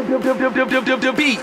the beat.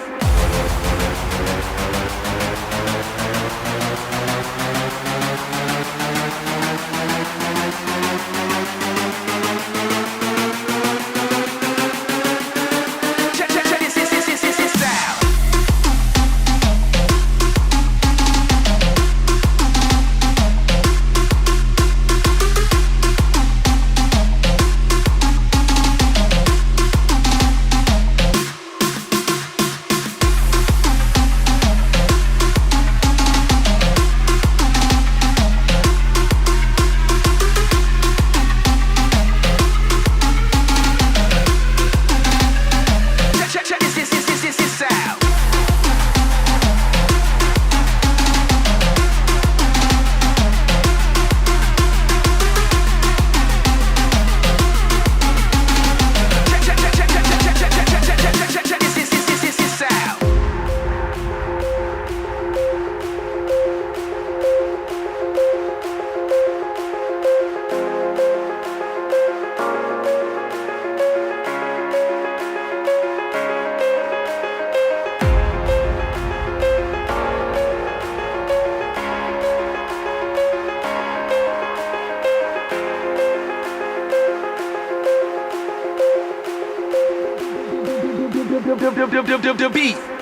The beat.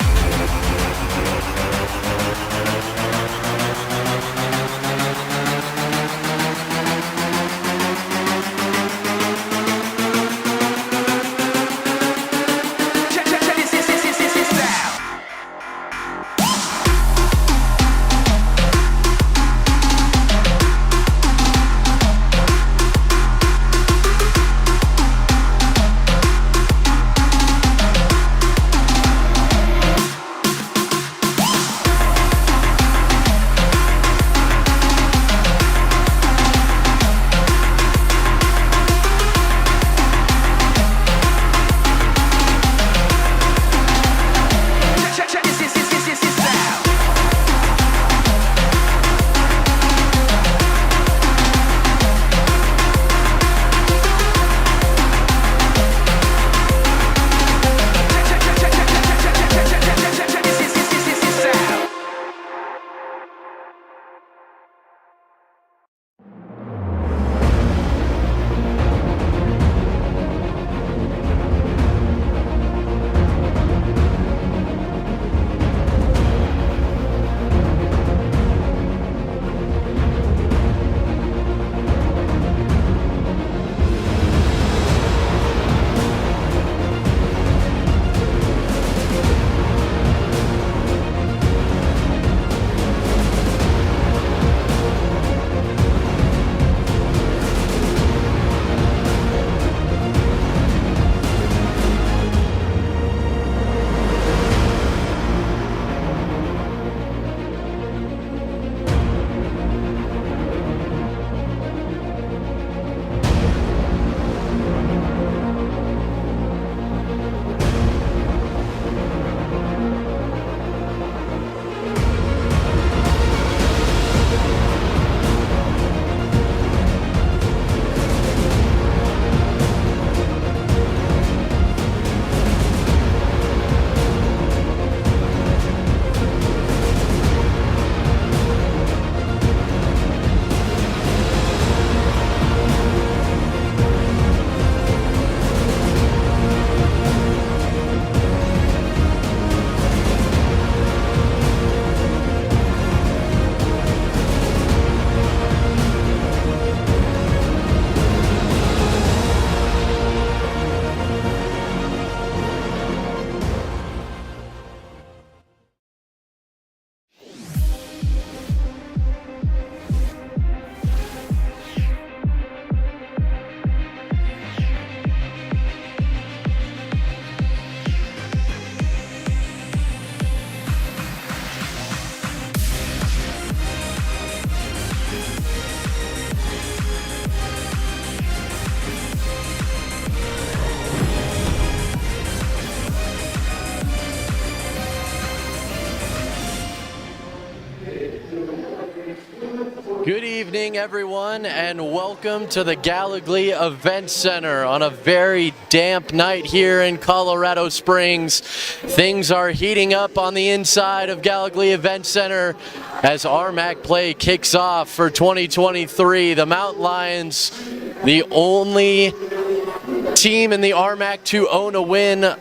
Good evening, everyone, and welcome to the Gallogly Event Center on a very damp night here in Colorado Springs. Things are heating up on the inside of Gallogly Event Center as RMAC play kicks off for 2023. The Mountain Lions, the only team in the RMAC to own a win.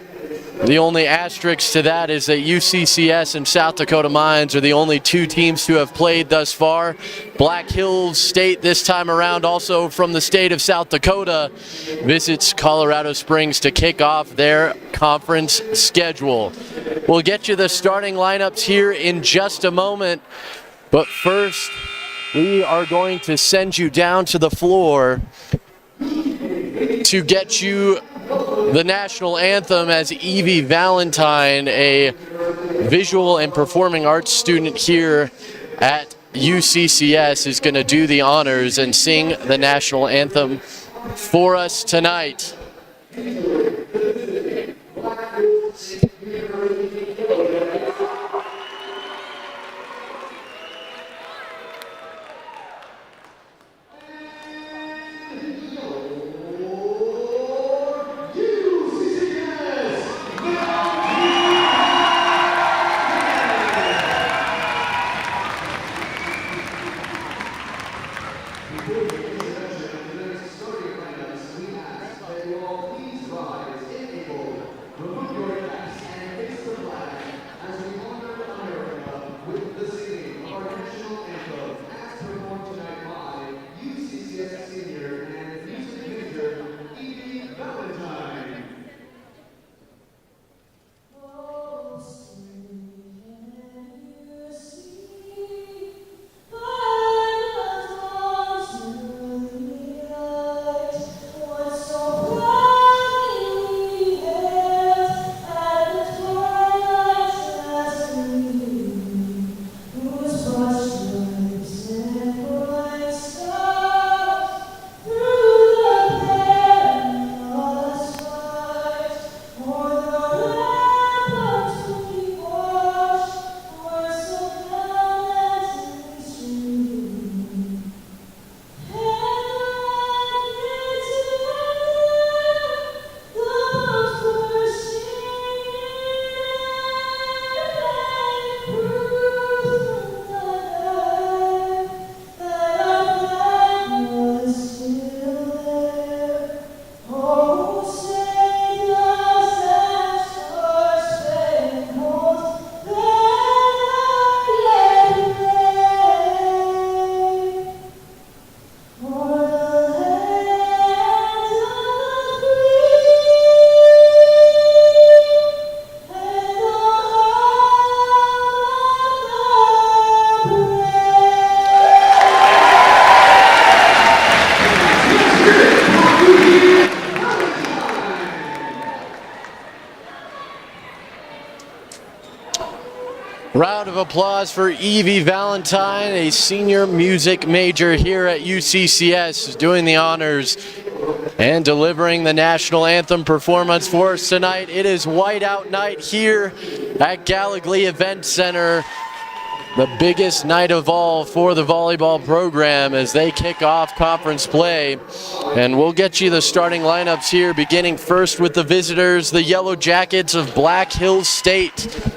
The only asterisk to that is that UCCS and South Dakota Mines are the only two teams to have played thus far. Black Hills State this time around, also from the state of South Dakota, visits Colorado Springs to kick off their conference schedule. We'll get you the starting lineups here in just a moment, but first we are going to send you down to the floor to get you the national anthem as Evie Valentine, a visual and performing arts student here at UCCS, is going to do the honors and sing the national anthem for us tonight. Round of applause for Evie Valentine, a senior music major here at UCCS, doing the honors and delivering the national anthem performance for us tonight. It is whiteout night here at Gallogly Event Center, the biggest night of all for the volleyball program as they kick off conference play. And we'll get you the starting lineups here, beginning first with the visitors, the Yellowjackets of Black Hills State.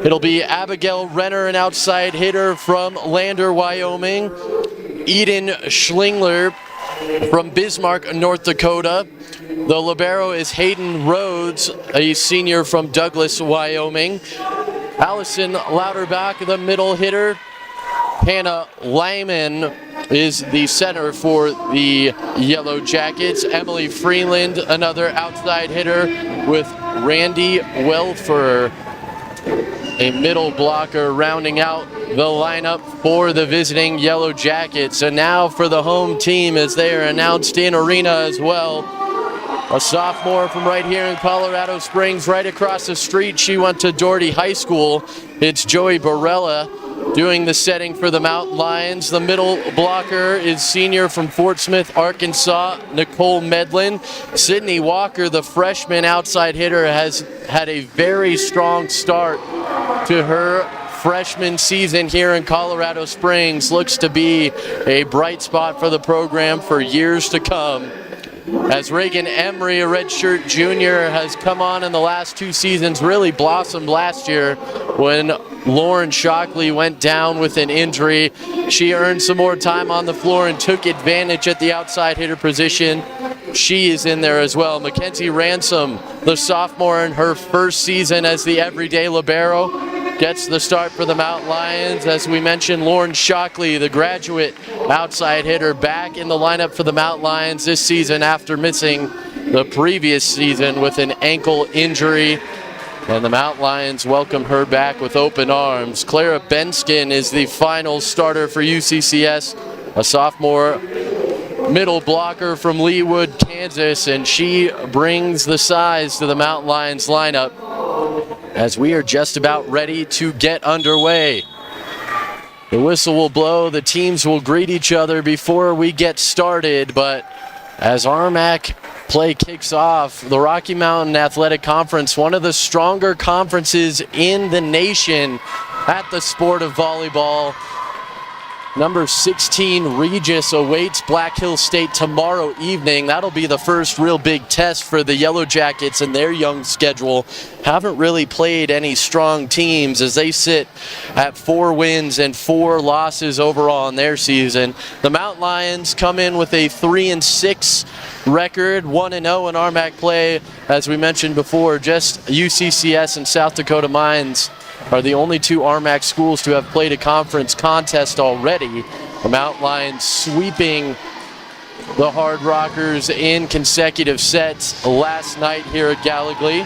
It'll be Abigail Renner, an outside hitter from Lander, Wyoming. Eden Schlingler from Bismarck, North Dakota. The libero is Hayden Rhodes, a senior from Douglas, Wyoming. Allison Lauterbach, the middle hitter. Hannah Lyman is the center for the Yellowjackets. Emily Freeland, another outside hitter, with Randy Welfer, a middle blocker, rounding out the lineup for the visiting Yellowjackets. And now for the home team, as they are announced in arena as well. A sophomore from right here in Colorado Springs, right across the street. She went to Doherty High School. It's Joey Barella doing the setting for the Mountain Lions. The middle blocker is senior from Fort Smith, Arkansas, Nicole Medlin. Sydney Walker, the freshman outside hitter, has had a very strong start to her freshman season here in Colorado Springs looks to be a bright spot for the program for years to come. As Reagan Emery, a redshirt junior, has come on in the last 2 seasons, really blossomed last year when Lauren Shockley went down with an injury. She earned some more time on the floor and took advantage at the outside hitter position. She is in there as well. Mackenzie Ransom, the sophomore in her first season as the everyday libero, gets the start for the Mountain Lions. As we mentioned, Lauren Shockley, the graduate outside hitter, back in the lineup for the Mountain Lions this season after missing the previous season with an ankle injury. And the Mountain Lions welcome her back with open arms. Clara Benskin is the final starter for UCCS, a sophomore middle blocker from Leawood, Kansas, and she brings the size to the Mountain Lions lineup as we are just about ready to get underway. The whistle will blow, the teams will greet each other before we get started, but as RMAC play kicks off, the Rocky Mountain Athletic Conference, one of the stronger conferences in the nation at the sport of volleyball. Number 16, Regis, awaits Black Hills State tomorrow evening. That'll be the first real big test for the Yellowjackets and their young schedule. Haven't really played any strong teams as they sit at 4 wins and 4 losses overall in their season. The Mountain Lions come in with a 3-6 record, 1-0 in RMAC play. As we mentioned before, just UCCS and South Dakota Mines are the only 2 RMAC schools to have played a conference contest already. The Mountain Lions sweeping the Hard Rockers in consecutive sets last night here at Gallogly.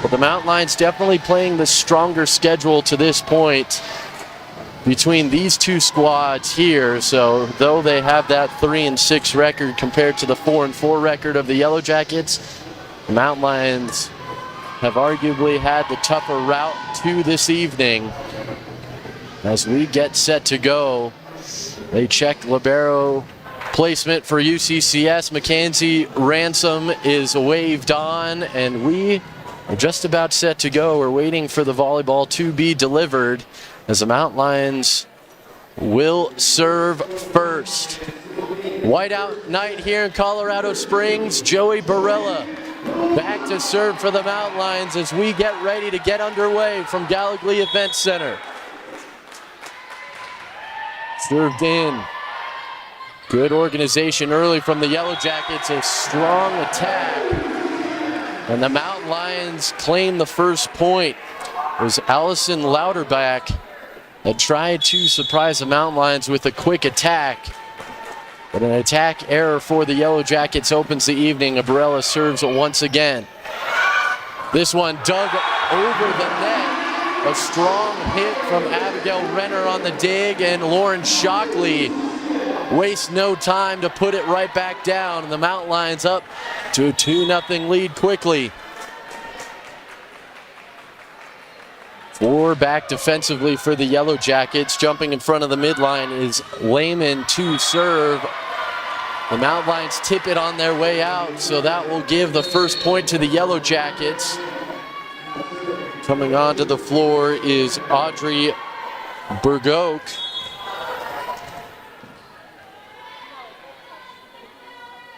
But the Mountain Lions definitely playing the stronger schedule to this point between these 2 squads here. So though they have that 3-6 record compared to the 4-4 record of the Yellowjackets, the Mountain Lions have arguably had the tougher route to this evening. As we get set to go, they check libero placement for UCCS. Mackenzie Ransom is waved on, and we are just about set to go. We're waiting for the volleyball to be delivered as the Mountain Lions will serve first. Whiteout night here in Colorado Springs. Joey Barella back to serve for the Mountain Lions as we get ready to get underway from Gallogly Event Center. Served in. Good organization early from the Yellowjackets, a strong attack. And the Mountain Lions claim the first point. It was Allison Louderback that tried to surprise the Mountain Lions with a quick attack. But an attack error for the Yellowjackets opens the evening. Barella serves once again. This one dug over the net. A strong hit from Abigail Renner on the dig, and Lauren Shockley wastes no time to put it right back down. And the Mountain Lions up to a 2-0 lead quickly. 4 back defensively for the Yellowjackets. Jumping in front of the midline is Lehman to serve. The Mountain Lions tip it on their way out, so that will give the first point to the Yellowjackets. Coming onto the floor is Audrey Burgoak.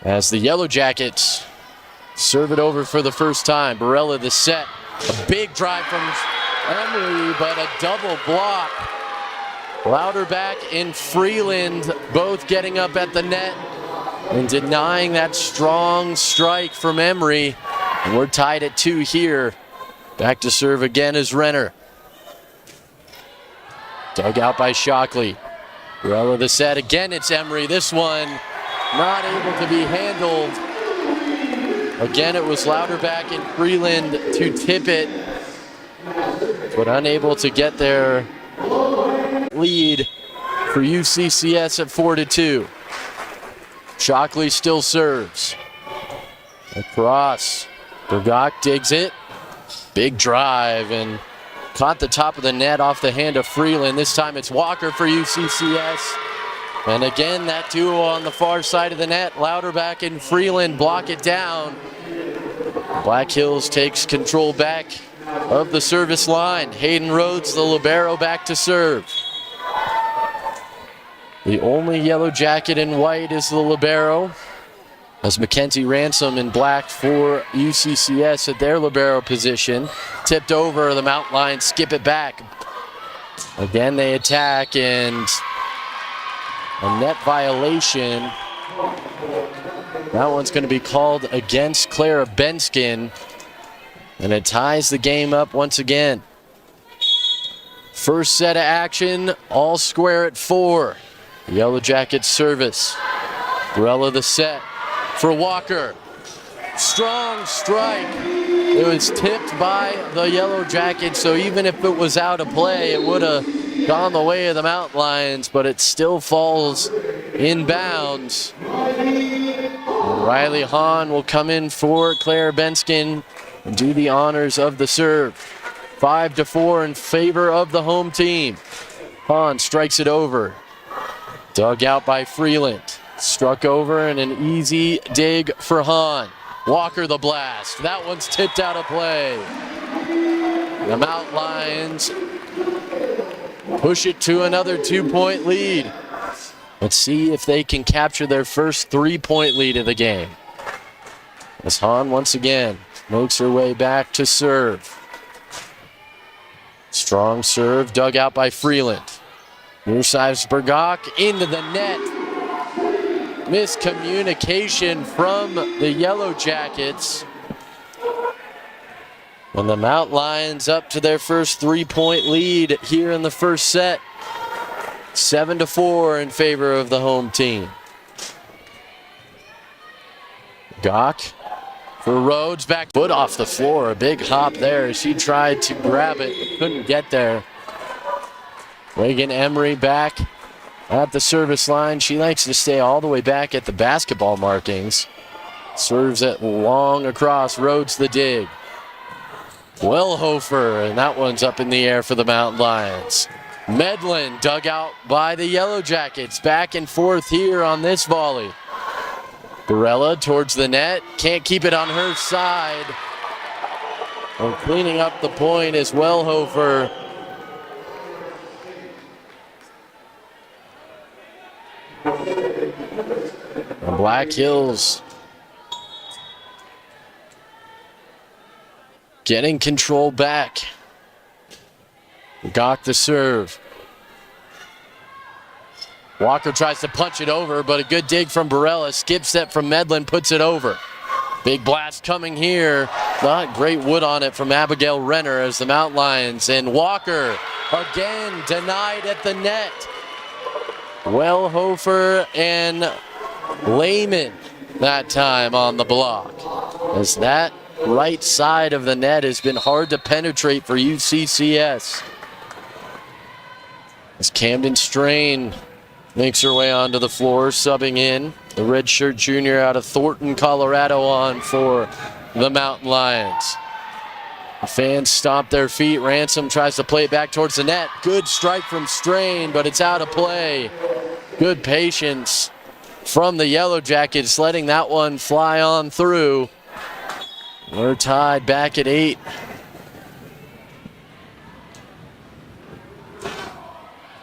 As the Yellowjackets serve it over for the first time. Barella the set. A big drive from Emery, but a double block. Louderback and Freeland both getting up at the net and denying that strong strike from Emery. And we're tied at 2 here. Back to serve again is Renner. Dug out by Shockley. Barella the set. Again, it's Emery. This one not able to be handled. Again, it was Louderback and Freeland to tip it, but unable to get their lead for UCCS at 4-2. Shockley still serves. Across. Burgock digs it. Big drive and caught the top of the net off the hand of Freeland. This time it's Walker for UCCS. And again, that duo on the far side of the net. Louderback and Freeland block it down. Black Hills takes control back of the service line. Hayden Rhodes, the libero, back to serve. The only yellow jacket in white is the libero, as Mackenzie Ransom in black for UCCS at their libero position. Tipped over, the Mountain Lions skip it back. Again, they attack, and a net violation. That one's going to be called against Clara Benskin, and it ties the game up once again. First set of action, all square at 4. Yellow Jackets service. Borella the set for Walker. Strong strike. It was tipped by the Yellow Jackets, so even if it was out of play, it would have gone the way of the Mountain Lions, but it still falls inbounds. And Riley Hahn will come in for Claire Benskin and do the honors of the serve. 5-4 in favor of the home team. Hahn strikes it over. Dug out by Freeland. Struck over and an easy dig for Hahn. Walker the blast. That one's tipped out of play. The Mountain Lions push it to another 2-point lead. Let's see if they can capture their first 3-point lead of the game. As Hahn once again makes her way back to serve. Strong serve, dug out by Freeland. Near side Bergach into the net. Miscommunication from the Yellow Jackets. And the Mountain Lions up to their first 3-point lead here in the first set. 7-4 in favor of the home team. Gach for Rhodes, back foot off the floor. A big hop there. She tried to grab it, but couldn't get there. Reagan Emery back at the service line. She likes to stay all the way back at the basketball markings. Serves it long across. Rhodes the dig. Wellhofer, and that one's up in the air for the Mountain Lions. Medlin dug out by the Yellow Jackets. Back and forth here on this volley. Borella towards the net. Can't keep it on her side. And cleaning up the point is Wellhofer. And Black Hills getting control back. Got the serve. Walker tries to punch it over, but a good dig from Borella. Skip step from Medlin, puts it over. Big blast coming here. Not great wood on it from Abigail Renner as the Mountain Lions. And Walker again denied at the net. Wellhofer and Lehman that time on the block. As that right side of the net has been hard to penetrate for UCCS. As Camden Strain makes her way onto the floor, subbing in. The redshirt junior out of Thornton, Colorado on for the Mountain Lions. The fans stomp their feet. Ransom tries to play it back towards the net. Good strike from Strain, but it's out of play. Good patience from the Yellow Jackets, letting that one fly on through. We're tied back at 8.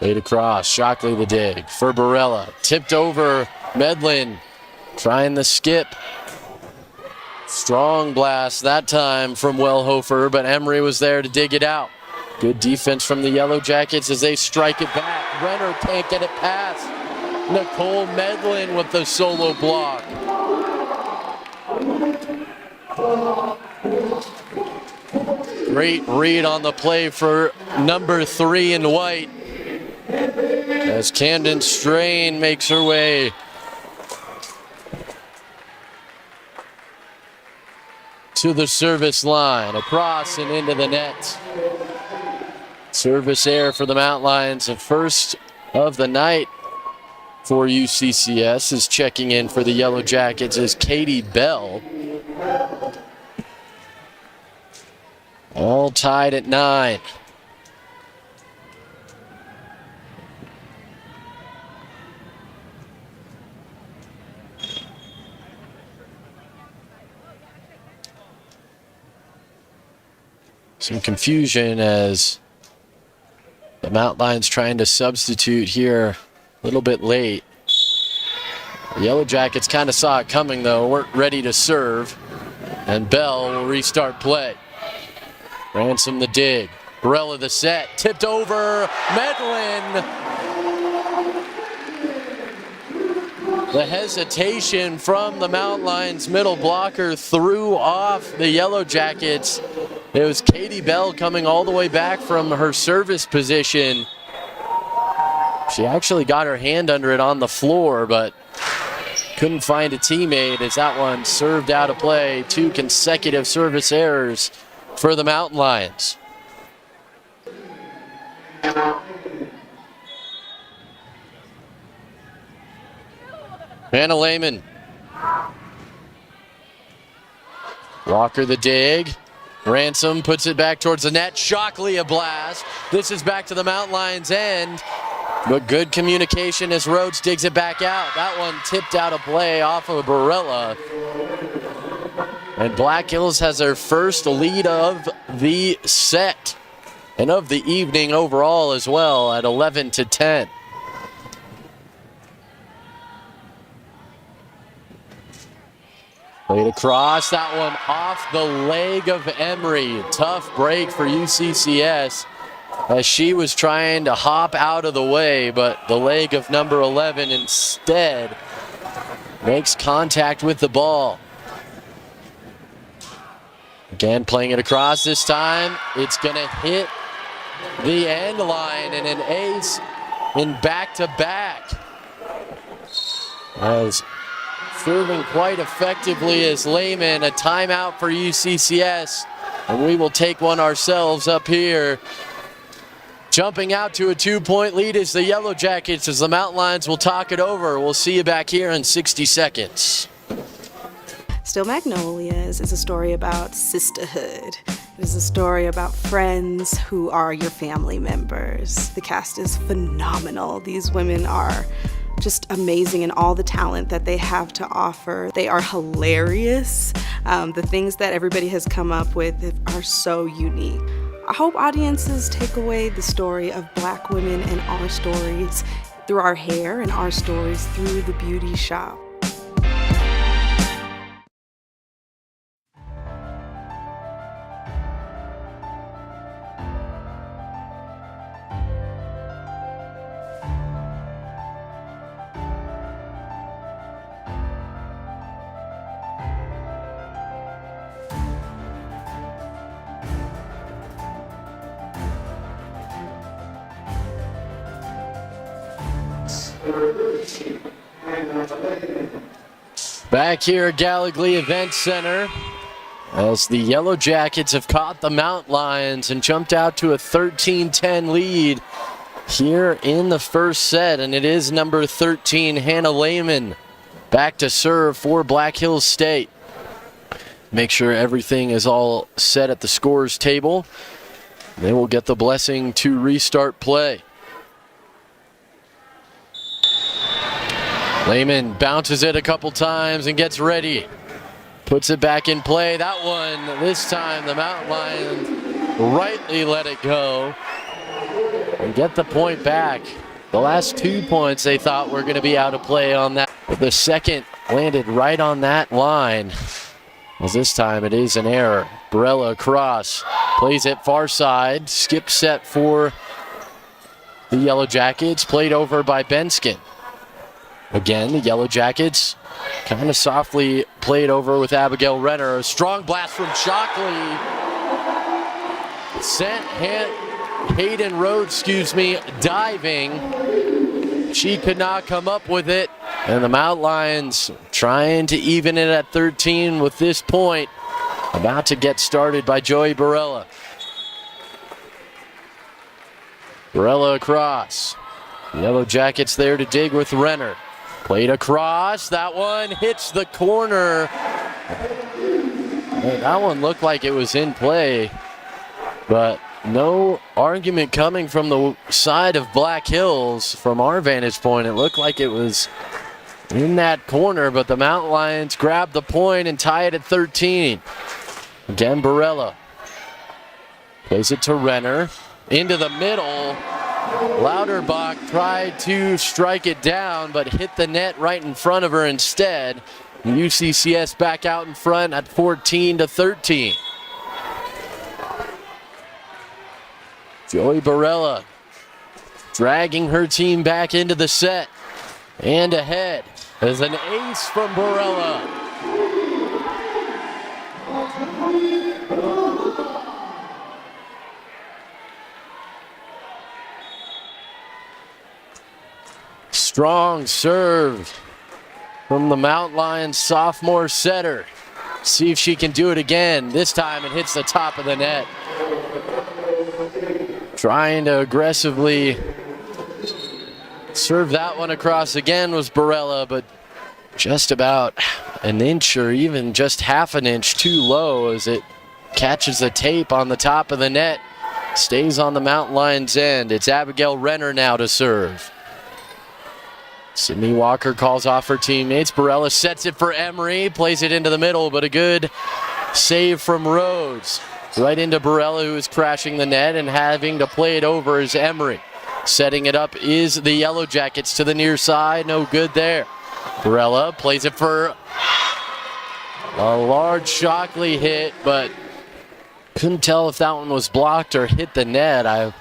Laid across, Shockley the dig for Borella. Tipped over, Medlin trying the skip. Strong blast that time from Wellhofer, but Emery was there to dig it out. Good defense from the Yellow Jackets as they strike it back. Renner can't get it past. Nicole Medlin with the solo block. Great read on the play for number 3 in white. As Camden Strain makes her way to the service line, across and into the net. Service error for the Mountain Lions, the first of the night for UCCS. Is checking in for the Yellow Jackets is Katie Bell. All tied at 9. Some confusion as the Mountain Lions trying to substitute here a little bit late. The Yellowjackets kind of saw it coming though, weren't ready to serve. And Bell will restart play. Ransom the dig. Barella the set. Tipped over. Medlin. The hesitation from the Mountain Lions middle blocker threw off the Yellowjackets. It was Katie Bell coming all the way back from her service position. She actually got her hand under it on the floor, but couldn't find a teammate as that one served out of play. 2 consecutive service errors for the Mountain Lions. Hannah Lehman. Walker the dig. Ransom puts it back towards the net. Shockley a blast. This is back to the Mountain Lions end. But good communication as Rhodes digs it back out. That one tipped out of play off of Barella. And Black Hills has their first lead of the set and of the evening overall as well at 11-10. Played across, that one off the leg of Emery. Tough break for UCCS as she was trying to hop out of the way, but the leg of number 11 instead makes contact with the ball. Again, playing it across this time. It's gonna hit the end line and an ace in back-to-back. As serving quite effectively as Lehman, a timeout for UCCS, and we will take one ourselves up here. Jumping out to a 2-point lead is the Yellowjackets as the Mountain Lions will talk it over. We'll see you back here in 60 seconds. Still Magnolias is a story about sisterhood. It is a story about friends who are your family members. The cast is phenomenal. These women are just amazing in all the talent that they have to offer. They are hilarious. The things that everybody has come up with are so unique. I hope audiences take away the story of Black women and our stories through our hair and our stories through the beauty shop. Back here at Gallogly Event Center as the Yellowjackets have caught the Mountain Lions and jumped out to a 13-10 lead here in the first set, and it is number 13, Hannah Lehman, back to serve for Black Hills State. Make sure everything is all set at the scores table. They will get the blessing to restart play. Lehman bounces it a couple times and gets ready. Puts it back in play. That one, this time the Mountain Lions rightly let it go and get the point back. The last 2 points they thought were going to be out of play on that. But the second landed right on that line. Well, this time it is an error. Barella across. Plays it far side. Skip set for the Yellowjackets. Played over by Benskin. Again, the Yellowjackets kind of softly played over with Abigail Renner. A strong blast from Shockley. Sent Hayden Rhodes, diving. She could not come up with it. And the Mountain Lions trying to even it at 13 with this point. About to get started by Joey Barella. Barella across. The Yellowjackets there to dig with Renner. Played across, that one hits the corner. That one looked like it was in play, but no argument coming from the side of Black Hills. From our vantage point, it looked like it was in that corner, but the Mountain Lions grabbed the point and tie it at 13. Again, Barella. Plays it to Renner. Into the middle. Lauterbach tried to strike it down, but hit the net right in front of her instead. UCCS back out in front at 14-13. Joey Barella dragging her team back into the set. And ahead as an ace from Barella. Strong serve from the Mount Lions sophomore setter. See if she can do it again. This time it hits the top of the net. Trying to aggressively serve that one across again was Barella, but just about an inch or even just half an inch too low as it catches the tape on the top of the net. Stays on the Mount Lions end. It's Abigail Renner now to serve. Sydney Walker calls off her teammates. Barella sets it for Emery, plays it into the middle, but a good save from Rhodes. Right into Barella, who is crashing the net and having to play it over is Emery. Setting it up is the Yellowjackets to the near side. No good there. Barella plays it for a large Shockley hit, but couldn't tell if that one was blocked or hit the net. I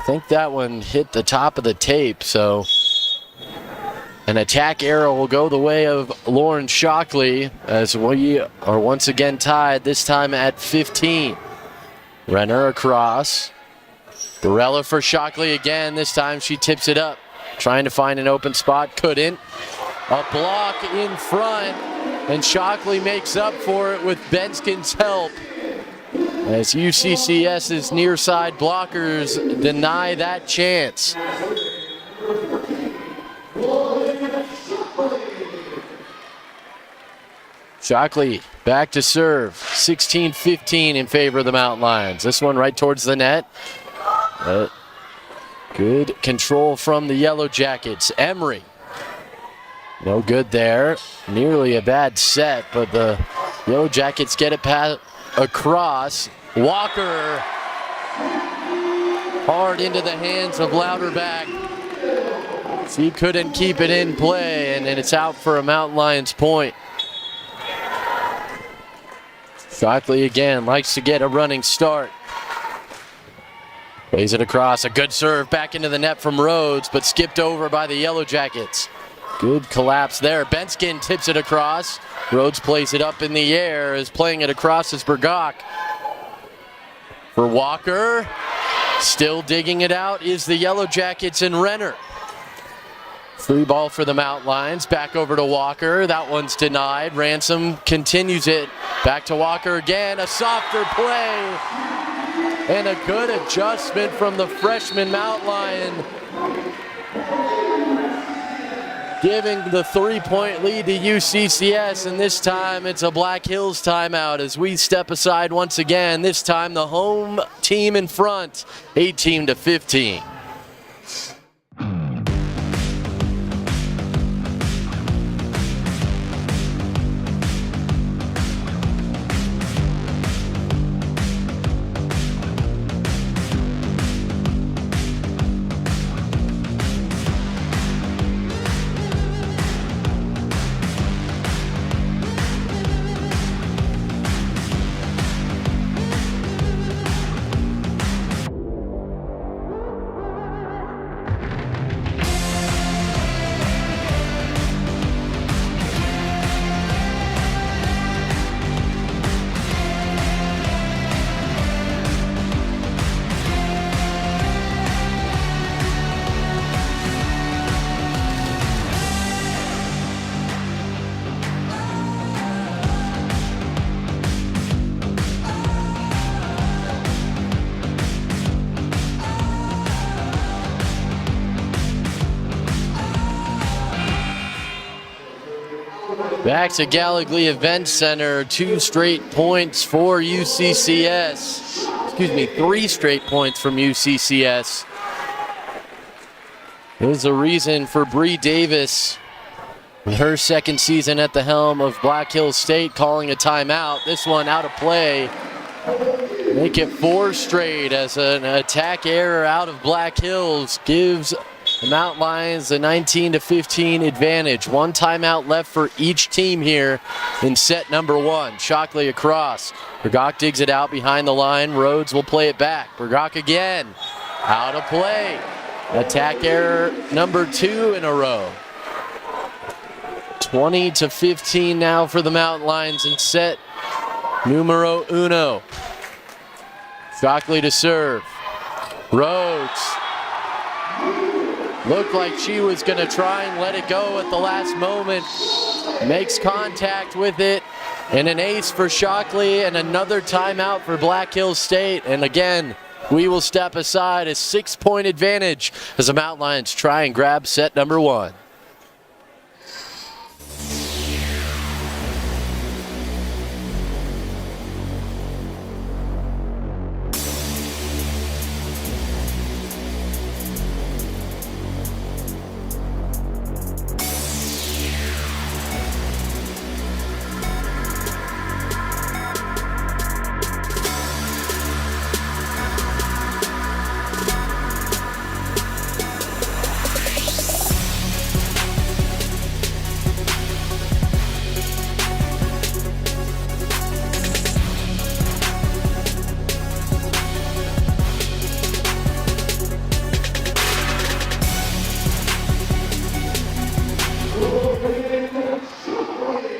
think that one hit the top of the tape, so an attack arrow will go the way of Lauren Shockley as we are once again tied, this time at 15. Renner across. Barella for Shockley again. This time she tips it up. Trying to find an open spot. Couldn't. A block in front. And Shockley makes up for it with Benskin's help. As UCCS's near side blockers deny that chance. Shockley back to serve. 16-15 in favor of the Mountain Lions. This one right towards the net. Good control from the Yellowjackets. Emery. No good there. Nearly a bad set, but the Yellowjackets get it across. Walker. Hard into the hands of Lauterbach. She couldn't keep it in play, and it's out for a Mountain Lions point. Shockley again likes to get a running start. Plays it across, a good serve back into the net from Rhodes, but skipped over by the Yellowjackets. Good collapse there. Benskin tips it across. Rhodes plays it up in the air, is playing it across as Bergach. For Walker, still digging it out is the Yellowjackets and Renner. Free ball for the Mount Lions, back over to Walker. That one's denied. Ransom continues it. Back to Walker again, a softer play. And a good adjustment from the freshman Mount Lion. Giving the 3-point lead to UCCS, and this time it's a Black Hills timeout as we step aside once again. This time the home team in front, 18-15. Back to Gallogly Event Center, 2 straight points for UCCS. Excuse me, 3 straight points from UCCS. There's a reason for Bree Davis, with her second season at the helm of Black Hills State, calling a timeout. This one out of play. make it 4 straight as an attack error out of Black Hills gives the Mountain Lions a 19-15 advantage. 1 timeout left for each team here in set number 1. Shockley across. Burgok digs it out behind the line. Rhodes will play it back. Burgok again. Out of play. Attack error number 2 in a row. 20-15 now for the Mountain Lions in set numero 1. Shockley to serve. Rhodes looked like she was going to try and let it go at the last moment. Makes contact with it. And an ace for Shockley and another timeout for Black Hills State. And again, we will step aside. A 6-point advantage as the Mountain Lions try and grab set number 1.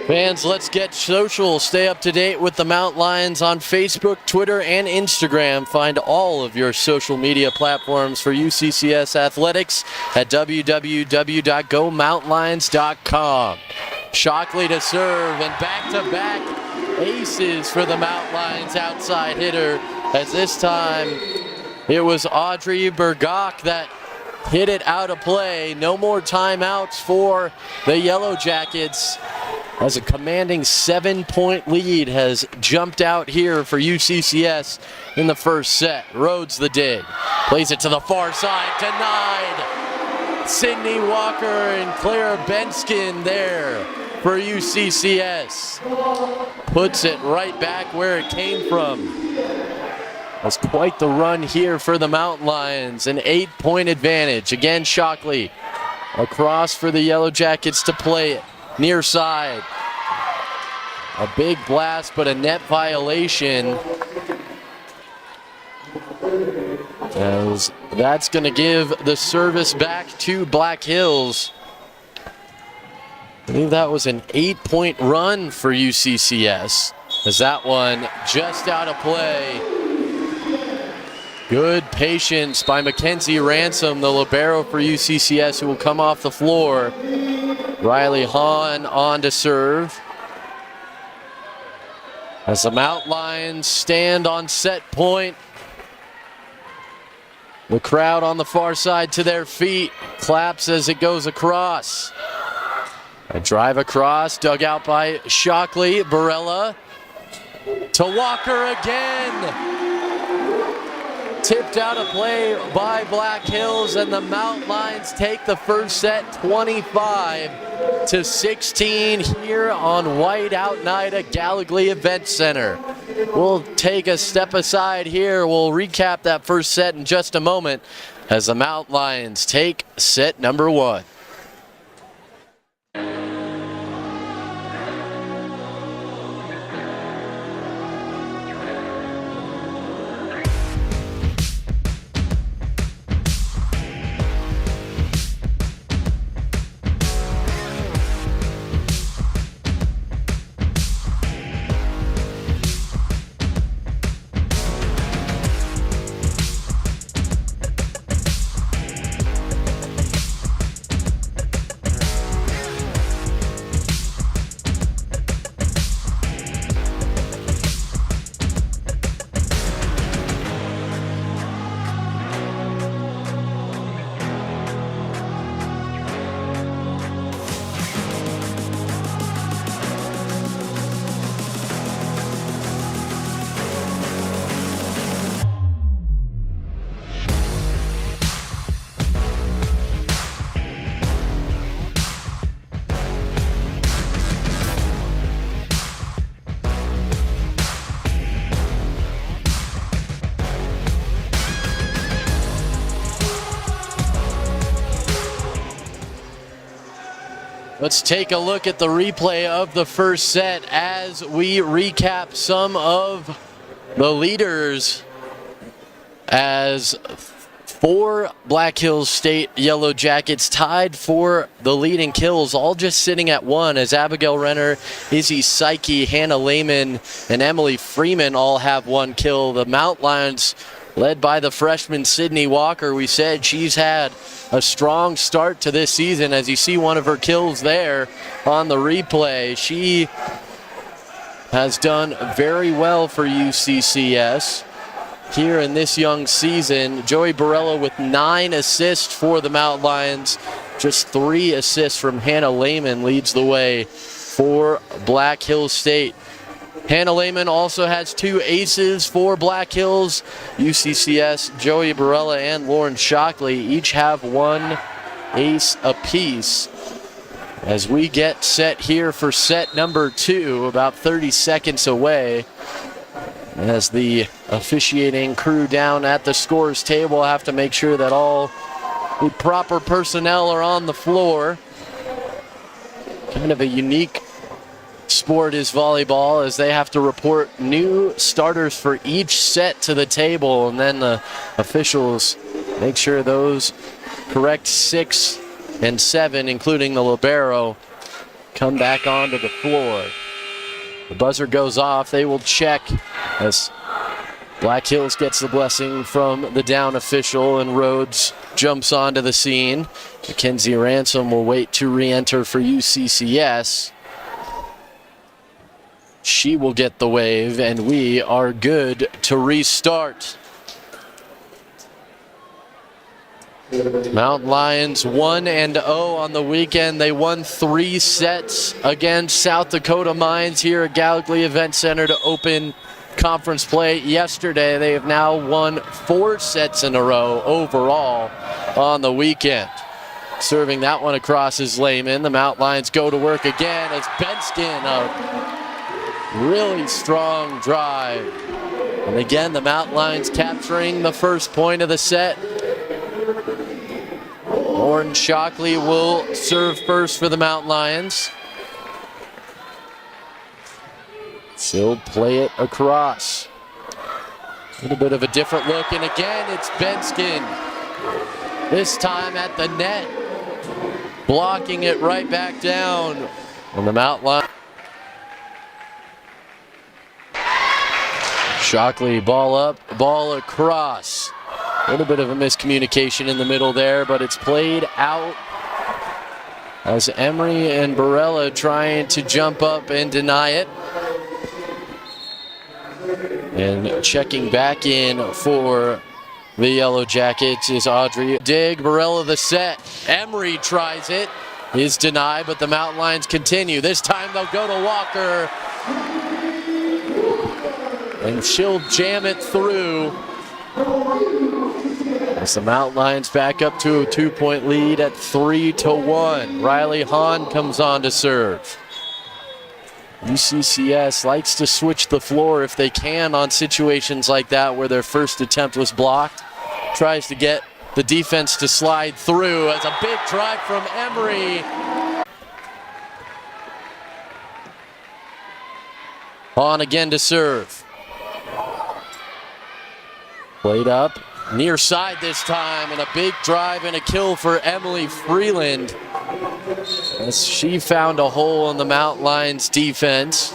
Fans, let's get social. Stay up to date with the Mountain Lions on Facebook, Twitter, and Instagram. Find all of your social media platforms for UCCS athletics at www.gomountainlions.com. Shockley to serve, and back-to-back aces for the Mountain Lions outside hitter, as this time it was Audrey Burgok that hit it out of play. No more timeouts for the Yellowjackets, as a commanding 7-point lead has jumped out here for UCCS in the first set. Rhodes the dig. Plays it to the far side. Denied. Sydney Walker and Claire Benskin there for UCCS. Puts it right back where it came from. That's quite the run here for the Mountain Lions. An 8-point advantage. Again, Shockley across for the Yellowjackets to play it. Near side. A big blast, but a net violation. As that's going to give the service back to Black Hills. I believe that was an 8-point run for UCCS, as that one just out of play. Good patience by Mackenzie Ransom, the libero for UCCS, who will come off the floor. Riley Hahn on to serve. As the Mountain Lions stand on set point. The crowd on the far side to their feet. Claps as it goes across. A drive across, dug out by Shockley. Barella to Walker again. Tipped out of play by Black Hills, and the Mountain Lions take the first set 25-16 here on Whiteout Night at Gallogly Event Center. We'll take a step aside here. We'll recap that first set in just a moment as the Mountain Lions take set number 1. Let's take a look at the replay of the first set as we recap some of the leaders, as 4 Black Hills State Yellowjackets tied for the lead in kills, all just sitting at 1, as Abigail Renner, Izzy Psyche, Hannah Lehman, and Emily Freeman all have 1 kill. The Mount Lions, led by the freshman Sydney Walker, we said she's had a strong start to this season, as you see one of her kills there on the replay. She has done very well for UCCS here in this young season. Joey Borello with 9 assists for the Mount Lions. Just 3 assists from Hannah Lehman leads the way for Black Hills State. Hannah Lehman also has 2 aces for Black Hills. UCCS, Joey Borello and Lauren Shockley each have 1 ace apiece. As we get set here for set number 2, about 30 seconds away, as the officiating crew down at the scores table have to make sure that all the proper personnel are on the floor. Kind of a unique sport is volleyball, as they have to report new starters for each set to the table, and then the officials make sure those correct 6 and 7, including the libero, come back onto the floor. The buzzer goes off. They will check as Black Hills gets the blessing from the down official, and Rhodes jumps onto the scene. Mackenzie Ransom will wait to re-enter for UCCS. She will get the wave, and we are good to restart. Mountain Lions 1-0 on the weekend. They won 3 sets against South Dakota Mines here at Gallogly Event Center to open conference play yesterday. They have now won 4 sets in a row overall on the weekend. Serving that one across is Lehman. The Mountain Lions go to work again as Benskin, a really strong drive. And again, the Mountain Lions capturing the first point of the set. Lauren Shockley will serve first for the Mountain Lions. She'll play it across. A little bit of a different look, and again it's Benskin. This time at the net, blocking it right back down on the Mountain Lions. Shockley, ball up, ball across. A little bit of a miscommunication in the middle there, but it's played out as Emery and Borello trying to jump up and deny it. And checking back in for the Yellowjackets is Audrey. Dig, Borello the set. Emery tries it, is denied, but the Mountain Lions continue. This time they'll go to Walker, and she'll jam it through. As the Mountain Lions back up to a 2-point lead at 3-1. Riley Hahn comes on to serve. UCCS likes to switch the floor if they can on situations like that where their first attempt was blocked. Tries to get the defense to slide through as a big drive from Emery. Hahn again to serve. Played up. Near side this time, and a big drive and a kill for Emily Freeland, as she found a hole in the Mountain Lions defense.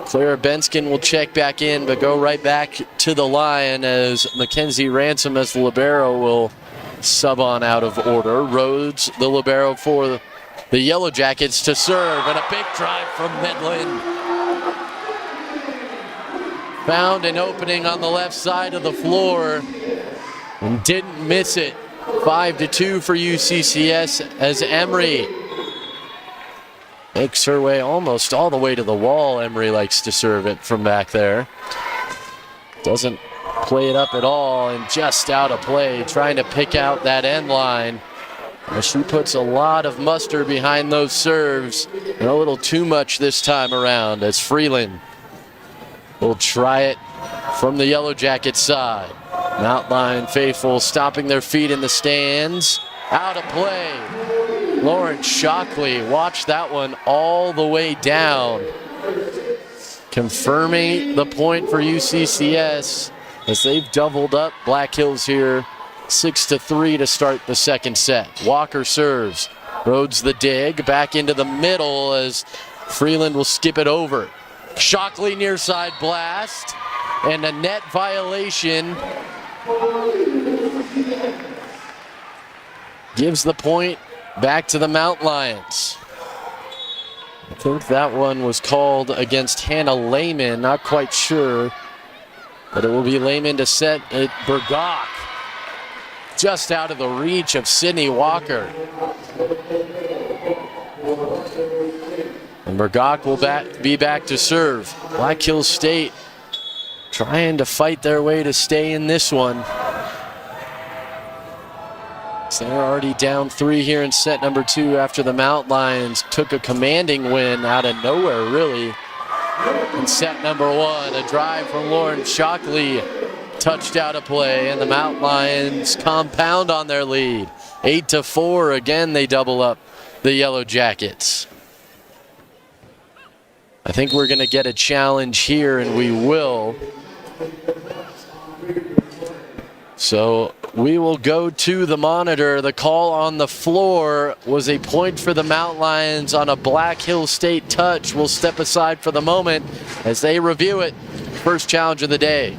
Clara Benskin will check back in, but go right back to the line as Mackenzie Ransom, as the libero, will sub on out of order. Rhodes, the libero for the Yellowjackets, to serve, and a big drive from Midland. Found an opening on the left side of the floor and didn't miss it. 5-2 for UCCS as Emery makes her way almost all the way to the wall. Emery likes to serve it from back there. Doesn't play it up at all, and just out of play, trying to pick out that end line. As she puts a lot of muster behind those serves, and a little too much this time around, as Freeland will try it from the Yellowjacket side. Mountain Lion faithful stomping their feet in the stands. Out of play. Lawrence Shockley, watch that one all the way down. Confirming the point for UCCS as they've doubled up Black Hills here, 6-3 to start the second set. Walker serves, Rhodes the dig, back into the middle as Freeland will skip it over. Shockley near side blast, and a net violation gives the point back to the Mount Lions. I think that one was called against Hannah Lehman, not quite sure. But it will be Lehman to set it. Burgok just out of the reach of Sydney Walker. And Burgok will be back to serve. Black Hills State trying to fight their way to stay in this one. So they're already down 3 here in set number 2 after the Mount Lions took a commanding win out of nowhere, really. In set number 1, a drive from Lawrence Shockley touched out of play, and the Mount Lions compound on their lead. 8-4, again they double up the Yellowjackets. I think we're gonna get a challenge here, and we will. So we will go to the monitor. The call on the floor was a point for the Mount Lions on a Black Hills State touch. We'll step aside for the moment as they review it. First challenge of the day.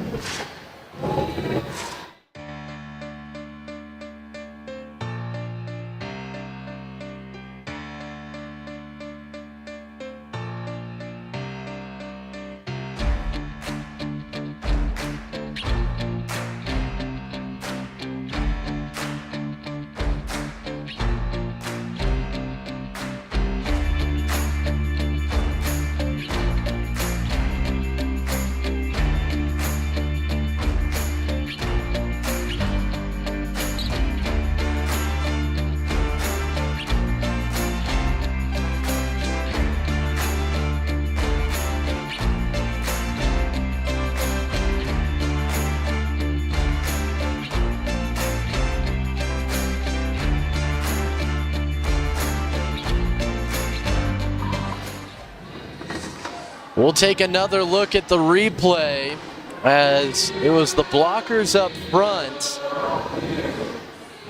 We'll take another look at the replay as it was the blockers up front.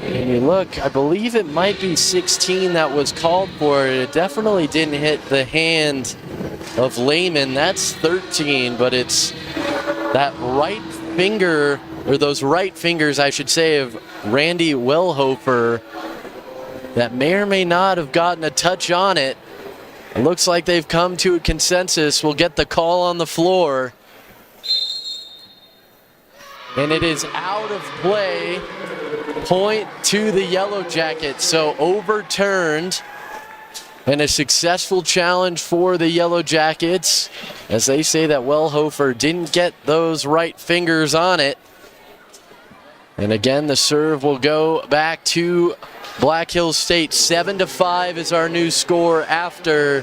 And you look, I believe it might be 16 that was called for. It definitely didn't hit the hand of Lehman. That's 13, but it's that right finger, or those right fingers, I should say, of Randy Wellhofer that may or may not have gotten a touch on it. It looks like they've come to a consensus. We'll get the call on the floor. And it is out of play. Point to the Yellowjackets. So overturned. And a successful challenge for the Yellowjackets, as they say that Wellhofer didn't get those right fingers on it. And again, the serve will go back to Black Hills State. 7-5 is our new score after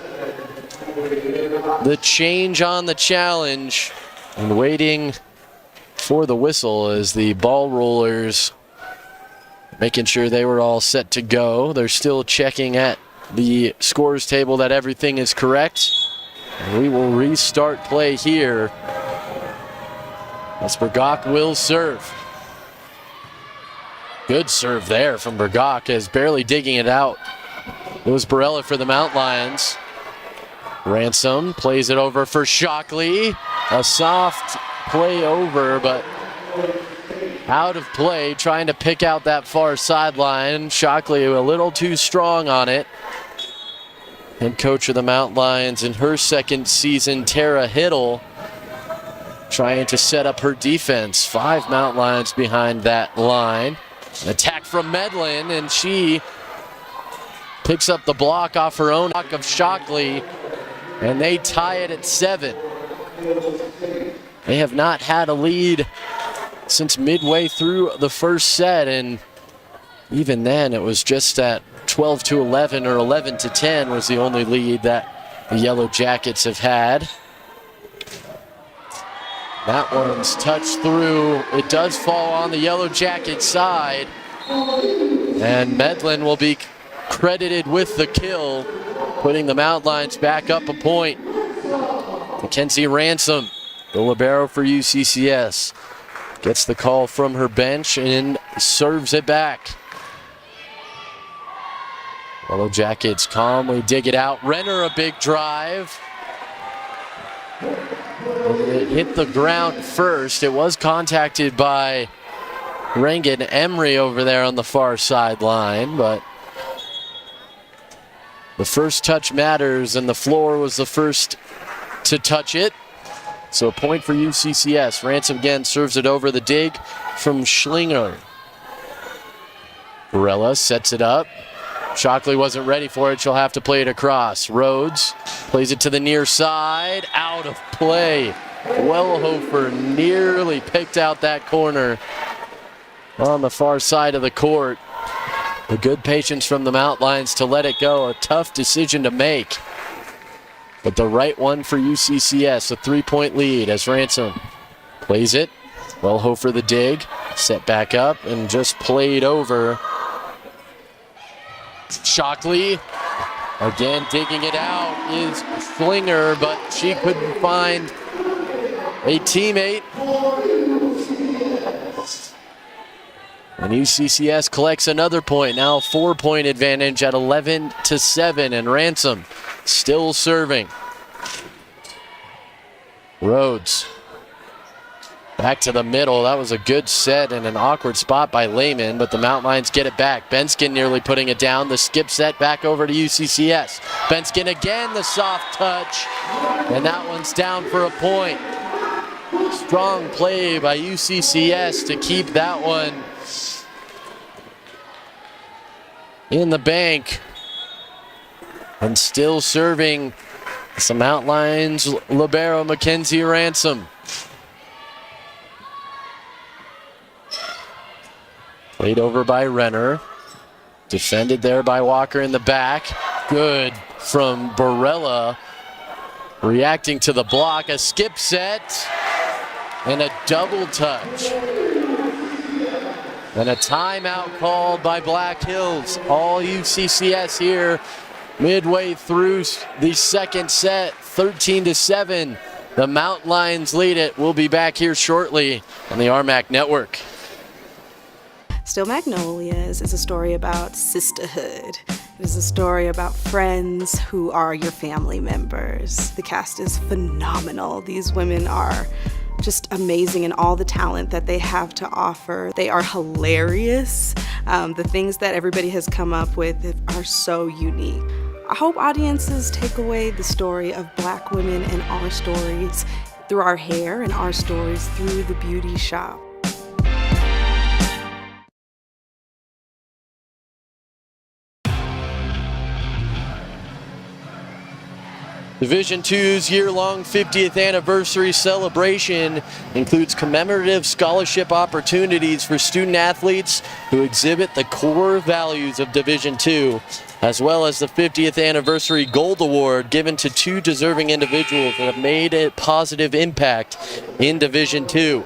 the change on the challenge. And waiting for the whistle as the ball rollers making sure they were all set to go. They're still checking at the scores table that everything is correct. And we will restart play here as Burgok will serve. Good serve there from Burgok, as barely digging it out. It was Barella for the Mount Lions. Ransom plays it over for Shockley. A soft play over, but out of play, trying to pick out that far sideline. Shockley a little too strong on it. Head coach of the Mount Lions in her second season, Tara Hiddle, trying to set up her defense. 5 Mount Lions behind that line. An attack from Medlin, and she picks up the block off her own block of Shockley, and they tie it at 7. They have not had a lead since midway through the first set, and even then it was just at 12-11 or 11-10 was the only lead that the Yellowjackets have had. That one's touched through. It does fall on the Yellowjacket side. And Medlin will be credited with the kill, putting the Mountain Lions back up a point. Mackenzie Ransom, the libero for UCCS, gets the call from her bench and serves it back. Yellowjackets calmly dig it out. Renner a big drive. It hit the ground first. It was contacted by Reagan Emery over there on the far sideline, but the first touch matters, and the floor was the first to touch it. So a point for UCCS. Ransom again serves it over the dig from Schlinger. Barella sets it up. Shockley wasn't ready for it. She'll have to play it across. Rhodes plays it to the near side. Out of play. Wellhofer nearly picked out that corner on the far side of the court. The good patience from the Mountain Lions to let it go. A tough decision to make, but the right one for UCCS. A 3-point lead as Ransom plays it. Wellhofer the dig. Set back up and just played over. Shockley again digging it out is Schlinger, but she couldn't find a teammate. And UCCS collects another point, now a 4-point advantage at 11-7, and Ransom still serving. Rhodes back to the middle. That was a good set and an awkward spot by Lehman, but the Mountain Lions get it back. Benskin nearly putting it down. The skip set back over to UCCS. Benskin again, the soft touch, and that one's down for a point. Strong play by UCCS to keep that one in the bank. And still serving some Mountain Lions libero Mackenzie Ransom. Played over by Renner. Defended there by Walker in the back. Good from Barella. Reacting to the block. A skip set. And a double touch. And a timeout called by Black Hills. All UCCS here midway through the second set. 13-7. The Mountain Lions lead it. We'll be back here shortly on the RMAC Network. Still Magnolias is a story about sisterhood. It is a story about friends who are your family members. The cast is phenomenal. These women are just amazing in all the talent that they have to offer. They are hilarious. The things that everybody has come up with are so unique. I hope audiences take away the story of Black women and our stories through our hair and our stories through the beauty shop. Division II's year-long 50th anniversary celebration includes commemorative scholarship opportunities for student athletes who exhibit the core values of Division II, as well as the 50th anniversary Gold Award given to 2 deserving individuals that have made a positive impact in Division II.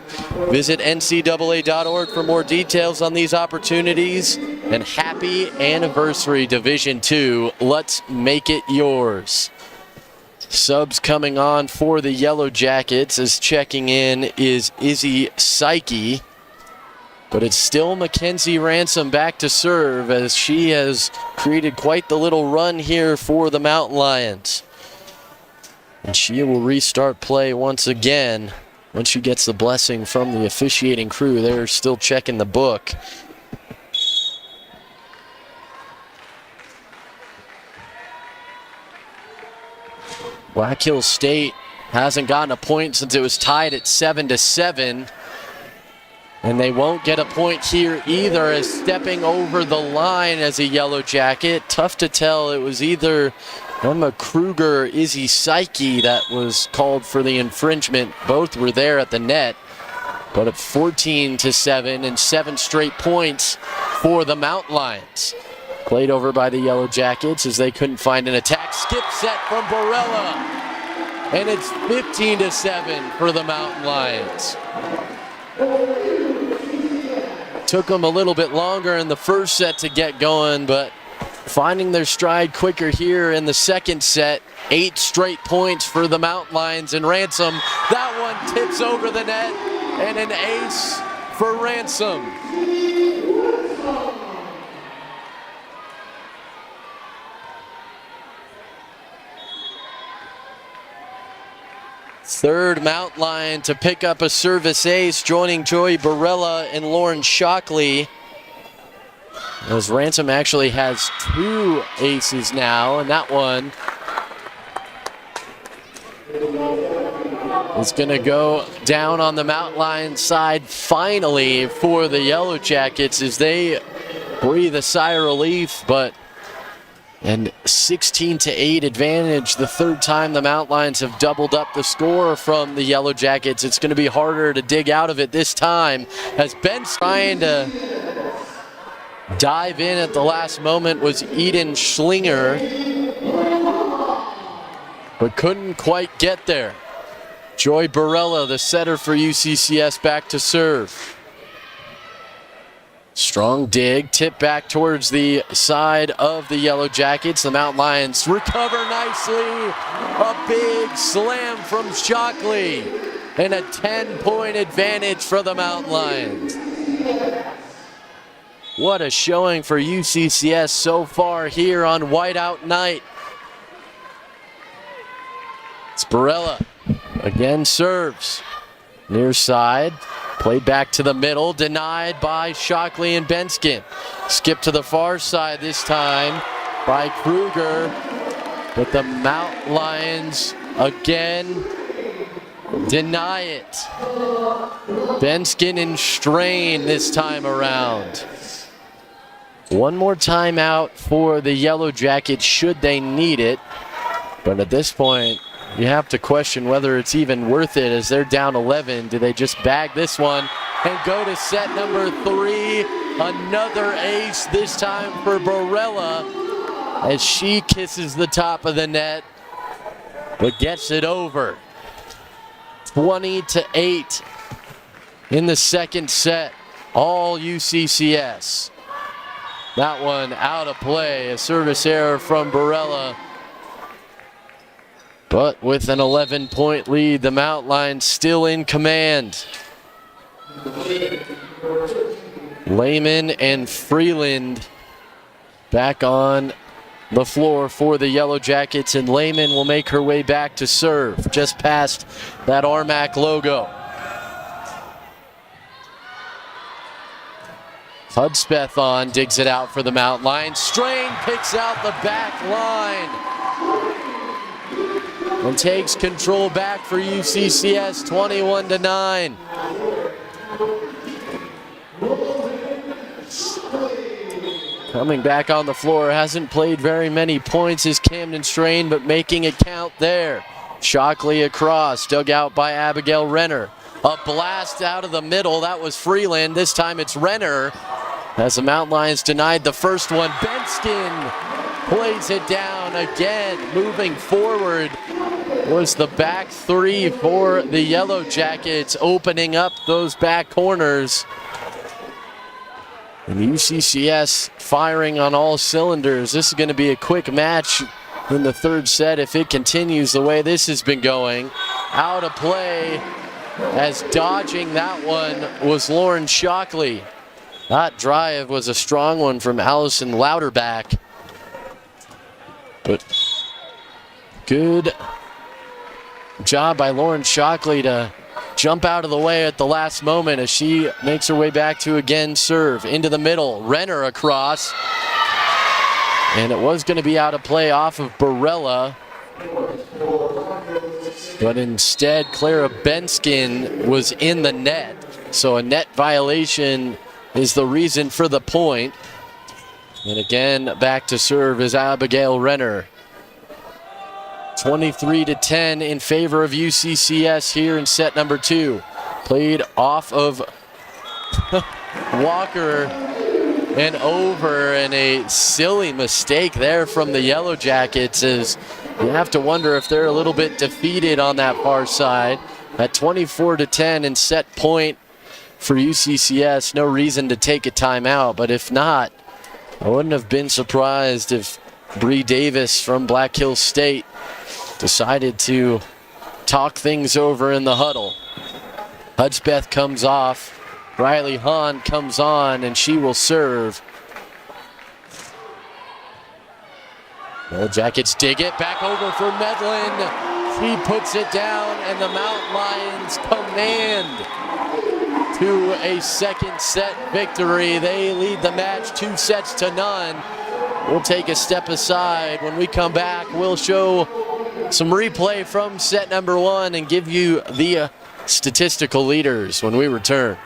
Visit ncaa.org for more details on these opportunities, and happy anniversary Division II. Let's make it yours. Subs coming on for the Yellowjackets as checking in is Izzy Psyche. But it's still Mackenzie Ransom back to serve as she has created quite the little run here for the Mountain Lions. And she will restart play once again once she gets the blessing from the officiating crew. They're still checking the book. Black Hills State hasn't gotten a point since it was tied at 7-7. And they won't get a point here either, as stepping over the line as a Yellowjacket. Tough to tell. It was either Emma Kruger or Izzy Psyche that was called for the infringement. Both were there at the net. But at 14-7 and 7 straight points for the Mountain Lions. Played over by the Yellowjackets as they couldn't find an attack. Skip set from Barella. And it's 15-7 for the Mountain Lions. Took them a little bit longer in the first set to get going, but finding their stride quicker here in the second set. 8 straight points for the Mountain Lions, and Ransom, that one tips over the net, and an ace for Ransom. Third Mountain Lion to pick up a service ace, joining Joy Barella and Lauren Shockley. As Ransom actually has 2 aces now, and that one is going to go down on the Mountain Lion side finally for the Yellowjackets as they breathe a sigh of relief, but an 16-8 advantage the third time the Mountain Lions have doubled up the score from the Yellowjackets. It's going to be harder to dig out of it this time as Ben's trying to dive in at the last moment was Eden Schlinger, but couldn't quite get there. Joy Barella, the setter for UCCS, back to serve. Strong dig, tip back towards the side of the Yellowjackets. The Mountain Lions recover nicely. A big slam from Shockley, and a 10-point advantage for the Mountain Lions. What a showing for UCCS so far here on Whiteout Night. It's Barella. Again serves. Near side. Played back to the middle. Denied by Shockley and Benskin. Skip to the far side this time by Kruger. But the Mountain Lions again deny it. Benskin in strain this time around. One more timeout for the Yellowjackets should they need it. But at this point, you have to question whether it's even worth it as they're down 11. Do they just bag this one and go to set number 3? Another ace, this time for Barella, as she kisses the top of the net, but gets it over. 20-8 in the second set, all UCCS. That one out of play, a service error from Barella. But with an 11-point lead, the Mountain Lions still in command. Lehman and Freeland back on the floor for the Yellowjackets, and Lehman will make her way back to serve just past that Armac logo. Hudspeth on, digs it out for the Mountain Lions. Strain picks out the back line and takes control back for UCCS, 21-9. Coming back on the floor, hasn't played very many points is Camden Strain, but making it count there. Shockley across, dug out by Abigail Renner. A blast out of the middle, that was Freeland. This time it's Renner, as the Mountain Lions denied the first one. Benskin plays it down again. Moving forward was the back 3 for the Yellowjackets, opening up those back corners. And UCCS firing on all cylinders. This is going to be a quick match in the third set if it continues the way this has been going. Out of play, as dodging that one was Lauren Shockley. That drive was a strong one from Allison Louderback. But good job by Lauren Shockley to jump out of the way at the last moment as she makes her way back to again serve. Into the middle, Renner across. And it was going to be out of play off of Barella. But instead, Clara Benskin was in the net. So a net violation is the reason for the point. And again, back to serve is Abigail Renner. 23-10 in favor of UCCS here in set number 2. Played off of Walker and over, and a silly mistake there from the Yellowjackets, as you have to wonder if they're a little bit defeated on that far side. At 24-10 and set point for UCCS, no reason to take a timeout, but if not, I wouldn't have been surprised if Bree Davis from Black Hills State decided to talk things over in the huddle. Hudspeth comes off. Riley Hahn comes on, and she will serve. Yellowjackets dig it back over for Medlin. She puts it down, and the Mountain Lions command to a second set victory. They lead the match 2-0. We'll take a step aside. When we come back, we'll show some replay from set number 1 and give you the statistical leaders when we return.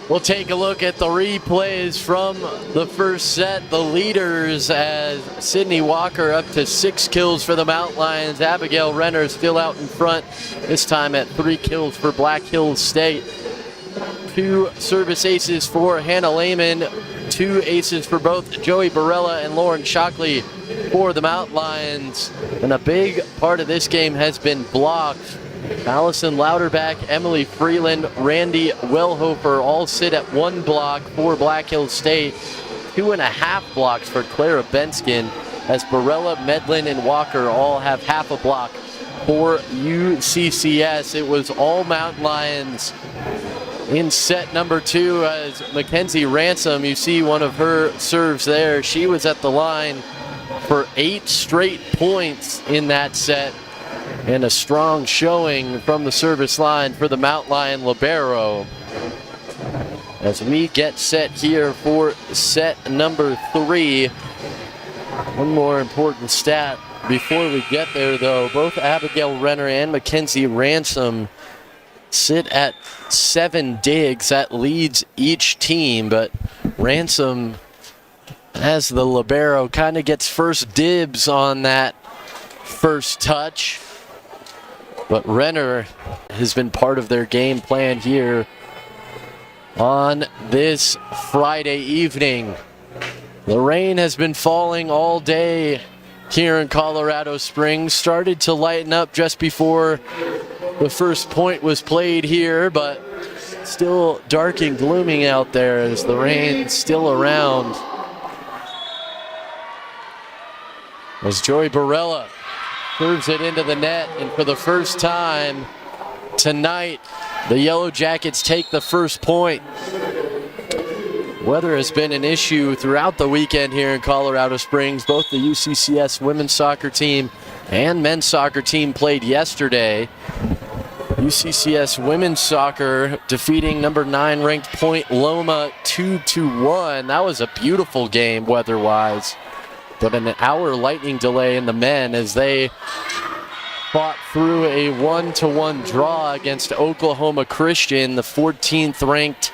We'll take a look at the replays from the first set. The leaders as Sydney Walker up to 6 kills for the Mountain Lions. Abigail Renner still out in front, this time at 3 kills for Black Hills State. 2 service aces for Hannah Lehman, 2 aces for both Joey Barella and Lauren Shockley for the Mountain Lions. And a big part of this game has been blocked. Allison Louderback, Emily Freeland, Randy Wellhofer all sit at 1 block for Black Hills State. 2.5 blocks for Clara Benskin, as Barella, Medlin, and Walker all have half a block for UCCS. It was all Mountain Lions in set number 2 as Mackenzie Ransom, you see one of her serves there. She was at the line for 8 straight points in that set. And a strong showing from the service line for the Mountain Lion libero. As we get set here for set number 3. One more important stat before we get there, though. Both Abigail Renner and Mackenzie Ransom sit at 7 digs. That leads each team, but Ransom, as the libero, kind of gets first dibs on that first touch. But Renner has been part of their game plan here on this Friday evening. The rain has been falling all day here in Colorado Springs. Started to lighten up just before the first point was played here, but still dark and glooming out there as the rain's still around. As Joey Barella serves it into the net, and for the first time tonight, the Yellowjackets take the first point. Weather has been an issue throughout the weekend here in Colorado Springs. Both the UCCS women's soccer team and men's soccer team played yesterday. UCCS women's soccer defeating number 9 ranked Point Loma 2-1. That was a beautiful game weather-wise. But an hour lightning delay in the men as they fought through a 1-1 draw against Oklahoma Christian. The 14th ranked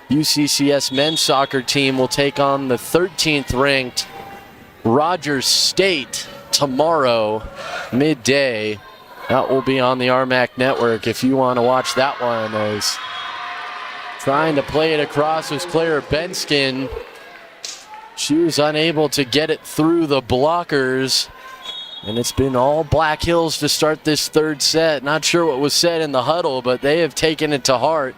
UCCS men's soccer team will take on the 13th ranked Rogers State tomorrow, midday. That will be on the RMAC network if you want to watch that one. As trying to play it across was Claire Benskin. She was unable to get it through the blockers. And it's been all Black Hills to start this third set. Not sure what was said in the huddle, but they have taken it to heart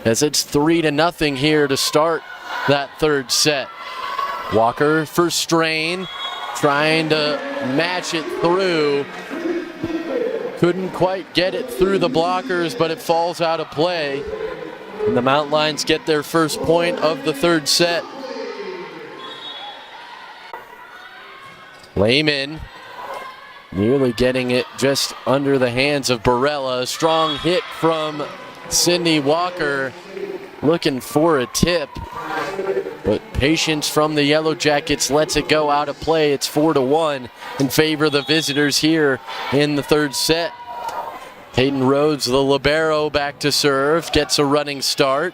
as it's 3-0 here to start that third set. Walker for Strain, trying to match it through. Couldn't quite get it through the blockers, but it falls out of play. And the Mountain Lions get their first point of the third set. Lehman nearly getting it just under the hands of Barella. A strong hit from Sydney Walker, looking for a tip. But patience from the Yellowjackets lets it go out of play. It's 4-1 in favor of the visitors here in the third set. Hayden Rhodes, the libero, back to serve, gets a running start,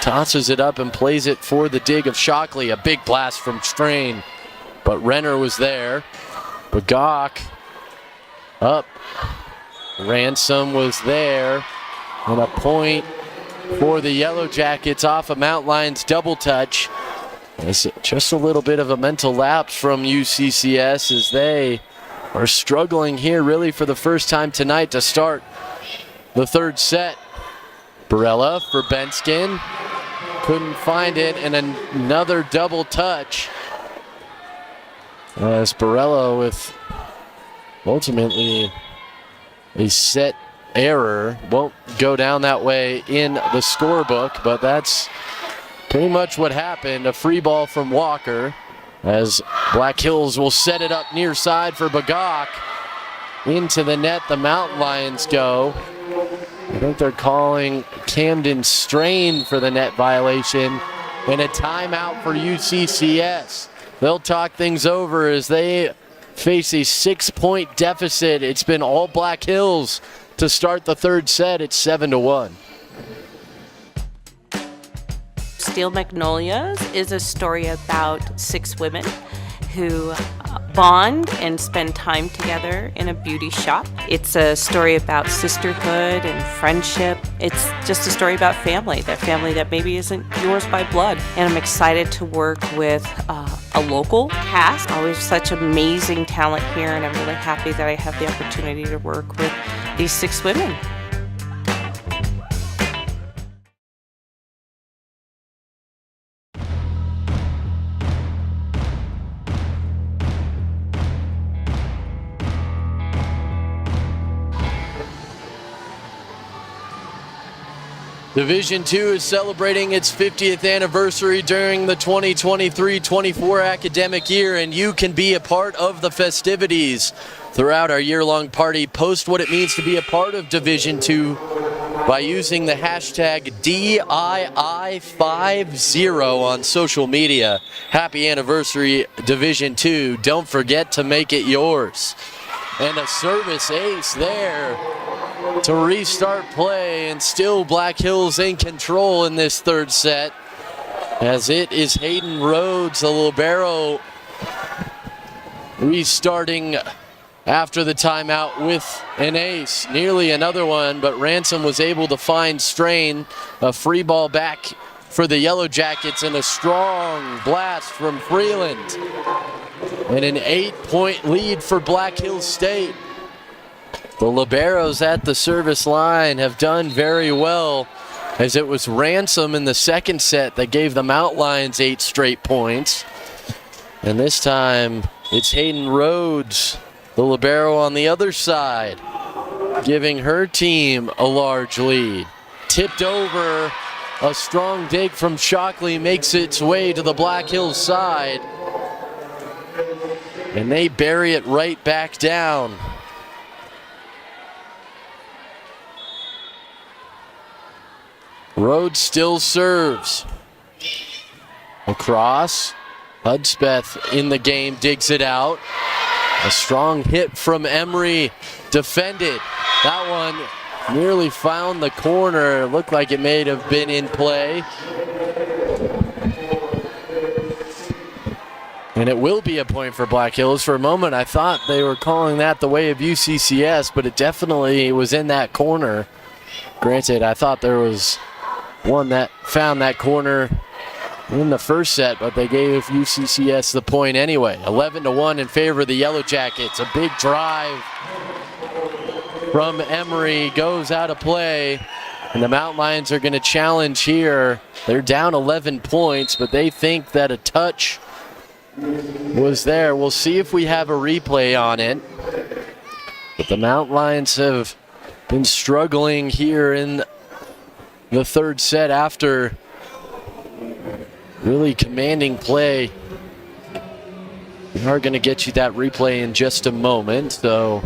tosses it up and plays it for the dig of Shockley. A big blast from Strain, but Renner was there. Bagok up, Ransom was there, and a point for the Yellowjackets off of Mount Lions double touch. It's just a little bit of a mental lapse from UCCS as they are struggling here really for the first time tonight to start the third set. Barella for Benskin, couldn't find it, and another double touch as Barella with ultimately a set error. Won't go down that way in the scorebook, but that's pretty much what happened. A free ball from Walker as Black Hills will set it up near side for Bagok. Into the net, the Mountain Lions go. I think they're calling Camden Strain for the net violation and a timeout for UCCS. They'll talk things over as they face a 6-point deficit. It's been all Black Hills to start the third set. It's 7-1. Steel Magnolias is a story about 6 women who bond and spend time together in a beauty shop. It's a story about sisterhood and friendship. It's just a story about family, that family that maybe isn't yours by blood. And I'm excited to work with a local cast. Always such amazing talent here, and I'm really happy that I have the opportunity to work with these 6 women. Division II is celebrating its 50th anniversary during the 2023-24 academic year, and you can be a part of the festivities throughout our year-long party. Post what it means to be a part of Division II by using the hashtag DII50 on social media. Happy anniversary, Division II. Don't forget to make it yours. And a service ace there to restart play, and still Black Hills in control in this third set as it is Hayden Rhodes, the libero, restarting after the timeout with an ace. Nearly another one, but Ransom was able to find Strain. A free ball back for the Yellowjackets and a strong blast from Freeland. And an 8-point lead for Black Hills State. The liberos at the service line have done very well, as it was Ransom in the second set that gave the Mount Lions 8 straight points. And this time it's Hayden Rhodes, the libero on the other side, giving her team a large lead. Tipped over, a strong dig from Shockley makes its way to the Black Hills side. And they bury it right back down. Rhodes still serves. Across. Hudspeth in the game, digs it out. A strong hit from Emery, defended. That one nearly found the corner. It looked like it may have been in play. And it will be a point for Black Hills. For a moment, I thought they were calling that the way of UCCS, but it definitely was in that corner. Granted, I thought there was one that found that corner in the first set, but they gave UCCS the point anyway. 11-1 in favor of the Yellowjackets. A big drive from Emery goes out of play, and the Mountain Lions are going to challenge here. They're down 11 points, but they think that a touch was there. We'll see if we have a replay on it. But the Mountain Lions have been struggling here in the third set after really commanding play. We are going to get you that replay in just a moment, so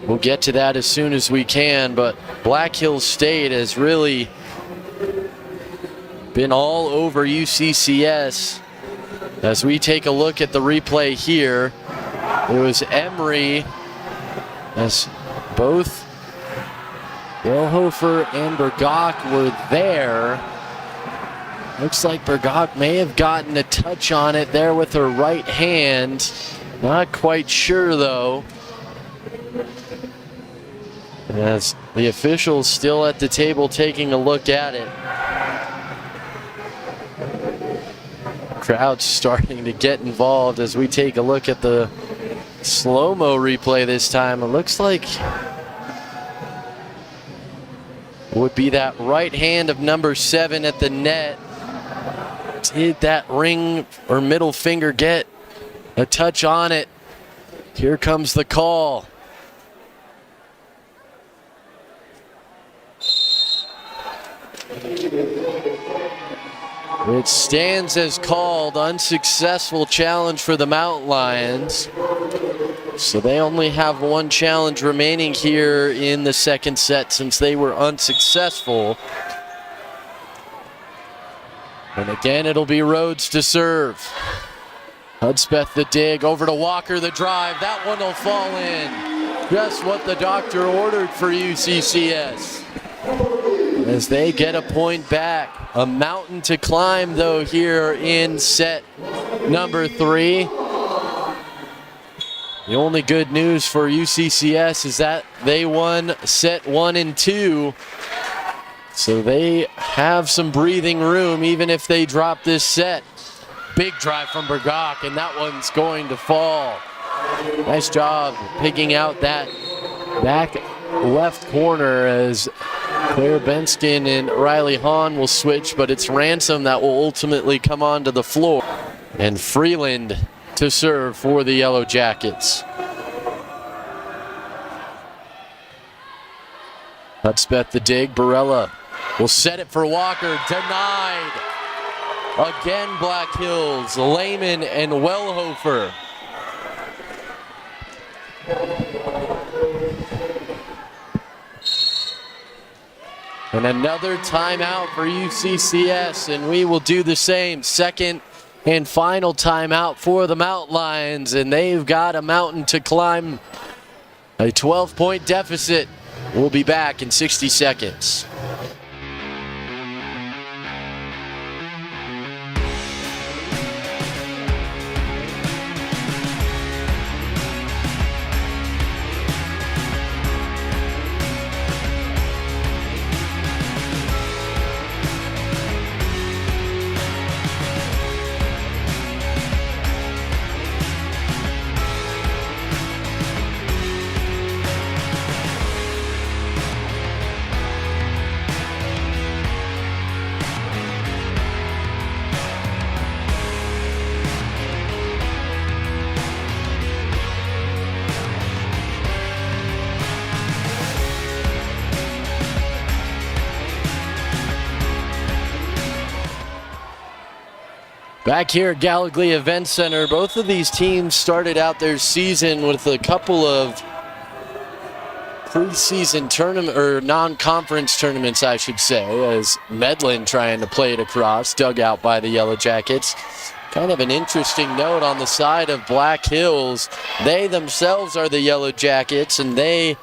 we'll get to that as soon as we can. But Black Hills State has really been all over UCCS. As we take a look at the replay here, it was Emery, as both Wellhofer and Bergach were there. Looks like Bergach may have gotten a touch on it there with her right hand. Not quite sure though. As the officials still at the table taking a look at it. Crowd's starting to get involved as we take a look at the slow-mo replay this time. It looks like would be that right hand of number 7 at the net. Did that ring or middle finger get a touch on it? Here comes the call. It stands as called. Unsuccessful challenge for the Mountain Lions. So they only have one challenge remaining here in the second set since they were unsuccessful. And again, it'll be Rhodes to serve. Hudspeth the dig, over to Walker the drive. That one will fall in. Just what the doctor ordered for UCCS. As they get a point back. A mountain to climb though here in set number 3. The only good news for UCCS is that they won set 1 and 2. So they have some breathing room even if they drop this set. Big drive from Bergach, and that one's going to fall. Nice job picking out that back left corner as Claire Benskin and Riley Hahn will switch, but it's Ransom that will ultimately come onto the floor. And Freeland to serve for the Yellowjackets. Hudspeth the dig, Barella will set it for Walker, denied. Again Black Hills, Lehman and Wellhofer. And another timeout for UCCS, and we will do the same. Second and final timeout for the Mountain Lions, and they've got a mountain to climb. A 12-point deficit. We'll be back in 60 seconds. Back here at Gallogly Event Center, both of these teams started out their season with a couple of preseason tournament or non-conference tournaments, I should say, as Medlin trying to play it across, dug out by the Yellowjackets. Kind of an interesting note on the side of Black Hills. They themselves are the Yellowjackets, and they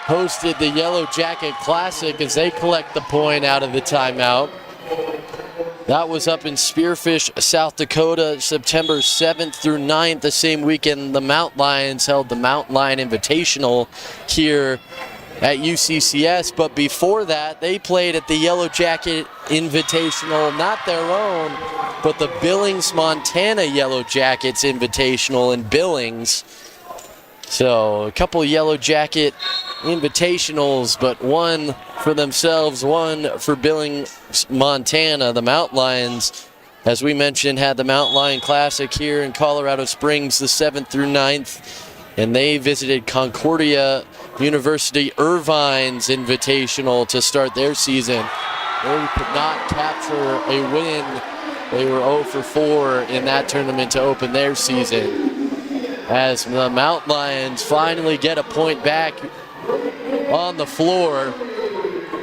hosted the Yellowjacket Classic as they collect the point out of the timeout. That was up in Spearfish, South Dakota, September 7th through 9th. The same weekend, the Mountain Lions held the Mountain Lion Invitational here at UCCS. But before that, they played at the Yellowjacket Invitational, not their own, but the Billings, Montana Yellowjackets Invitational in Billings. So a couple Yellowjacket Invitationals, but one for themselves, one for Billings, Montana. The Mountain Lions, as we mentioned, had the Mountain Lion Classic here in Colorado Springs the 7th through 9th, and they visited Concordia University Irvine's Invitational to start their season. They could not capture a win. They were 0 for 4 in that tournament to open their season, as the Mountain Lions finally get a point back on the floor,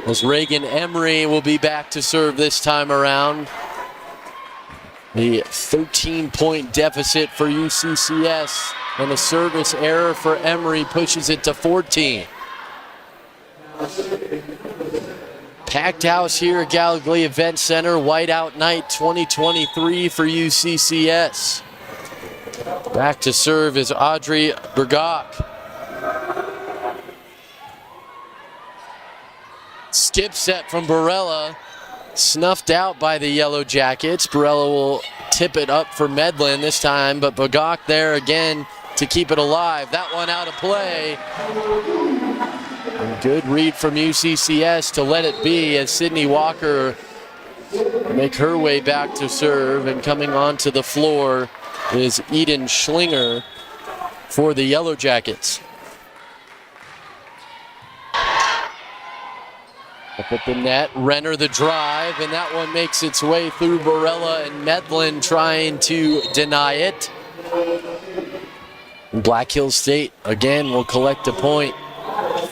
as Reagan Emery will be back to serve this time around. The 13-point deficit for UCCS, and a service error for Emery pushes it to 14. Packed house here at Gallogly Event Center, Whiteout Night 2023 for UCCS. Back to serve is Audrey Bergach. Skip set from Barella, snuffed out by the Yellowjackets. Barella will tip it up for Medlin this time, but Bergach there again to keep it alive. That one out of play. And good read from UCCS to let it be, as Sydney Walker make her way back to serve, and coming onto the floor is Eden Schlinger for the Yellowjackets. Up at the net, Renner the drive, and that one makes its way through Barella and Medlin trying to deny it. And Black Hills State again will collect a point.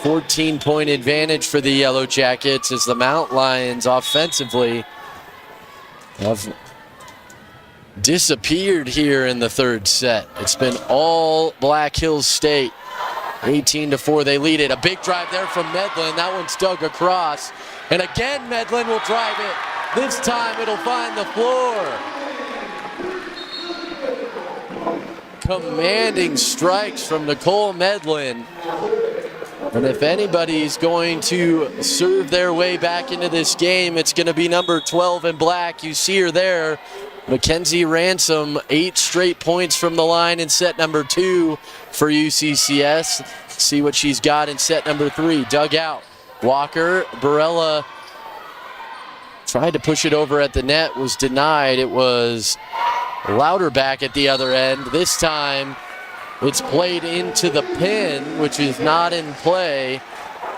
14-point advantage for the Yellowjackets, as the Mountain Lions offensively have disappeared here in the third set. It's been all Black Hills State. 18-4, they lead it. A big drive there from Medlin. That one's dug across. And again, Medlin will drive it. This time it'll find the floor. Commanding strikes from Nicole Medlin. And if anybody's going to serve their way back into this game, it's going to be number 12 in black. You see her there. Mackenzie Ransom, 8 straight points from the line in set number 2 for UCCS. See what she's got in set number 3. Dug out. Walker, Barella tried to push it over at the net, was denied. It was Louderback at the other end. This time it's played into the pin, which is not in play,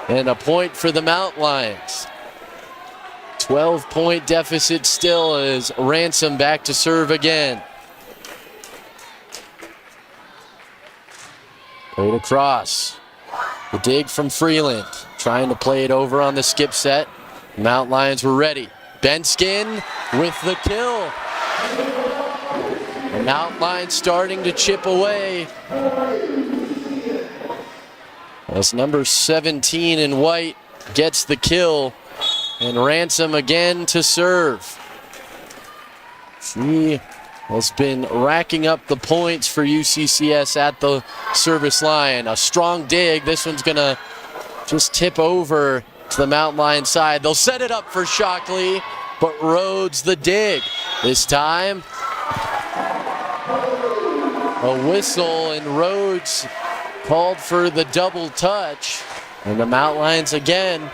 and a point for the Mountain Lions. 12-point deficit still, as Ransom back to serve again. Played across. The dig from Freeland, trying to play it over on the skip set. Mountain Lions were ready. Benskin with the kill. The Mountain Lions starting to chip away. As number 17 in white gets the kill. And Ransom again to serve. She has been racking up the points for UCCS at the service line. A strong dig. This one's going to just tip over to the Mountain Lion side. They'll set it up for Shockley, but Rhodes the dig. This time, a whistle, and Rhodes called for the double touch. And the Mountain Lions again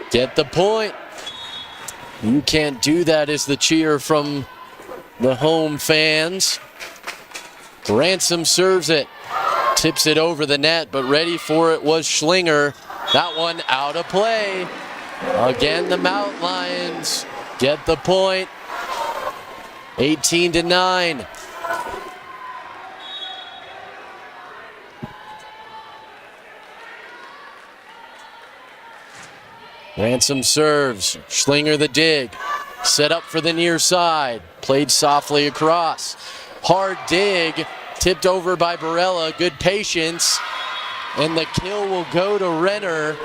get the point. You can't do that, is the cheer from the home fans. Ransom serves it. Tips it over the net, but ready for it was Schlinger. That one out of play. Again, the Mountain Lions get the point. 18-9. Ransom serves. Schlinger the dig. Set up for the near side. Played softly across. Hard dig. Tipped over by Barella. Good patience. And the kill will go to Renner.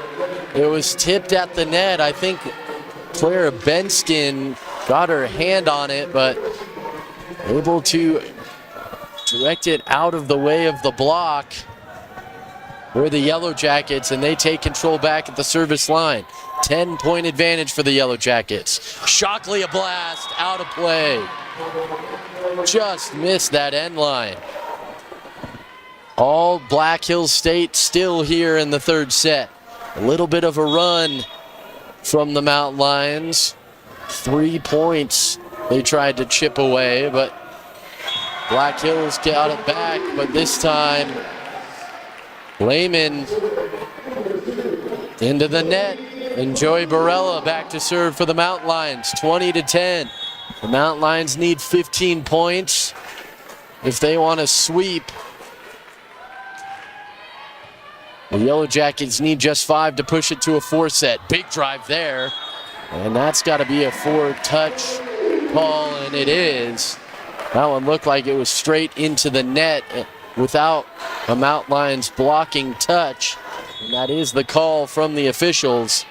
It was tipped at the net. I think Claire Benskin got her hand on it, but able to direct it out of the way of the block. We're the Yellowjackets, and they take control back at the service line. 10-point advantage for the Yellowjackets. Shockley a blast, out of play. Just missed that end line. All Black Hills State still here in the third set. A little bit of a run from the Mountain Lions. 3 points they tried to chip away, but Black Hills got it back, but this time Lehman into the net, and Joey Barella back to serve for the Mountain Lions, 20-10. The Mountain Lions need 15 points if they want to sweep. The Yellowjackets need just 5 to push it to a 4-set. Big drive there, and that's got to be a 4-touch call, and it is. That one looked like it was straight into the net without a Mountain Lions blocking touch. And that is the call from the officials.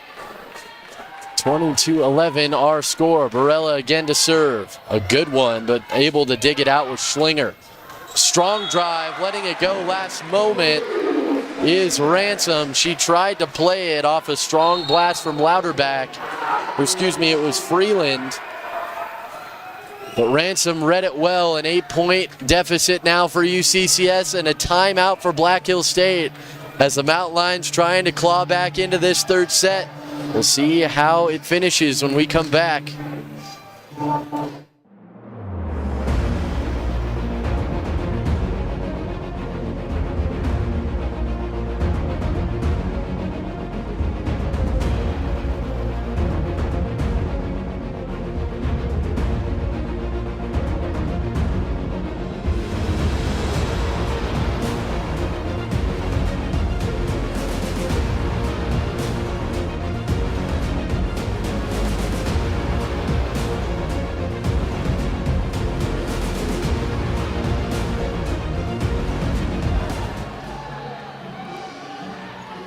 22-11 our score. Barella again to serve. A good one, but able to dig it out with Schlinger. Strong drive, letting it go last moment is Ransom. She tried to play it off a strong blast from Louderback. Or excuse me, it was Freeland. But Ransom read it well. An 8-point deficit now for UCCS and a timeout for Black Hills State as the Mountain Lions trying to claw back into this third set. We'll see how it finishes when we come back.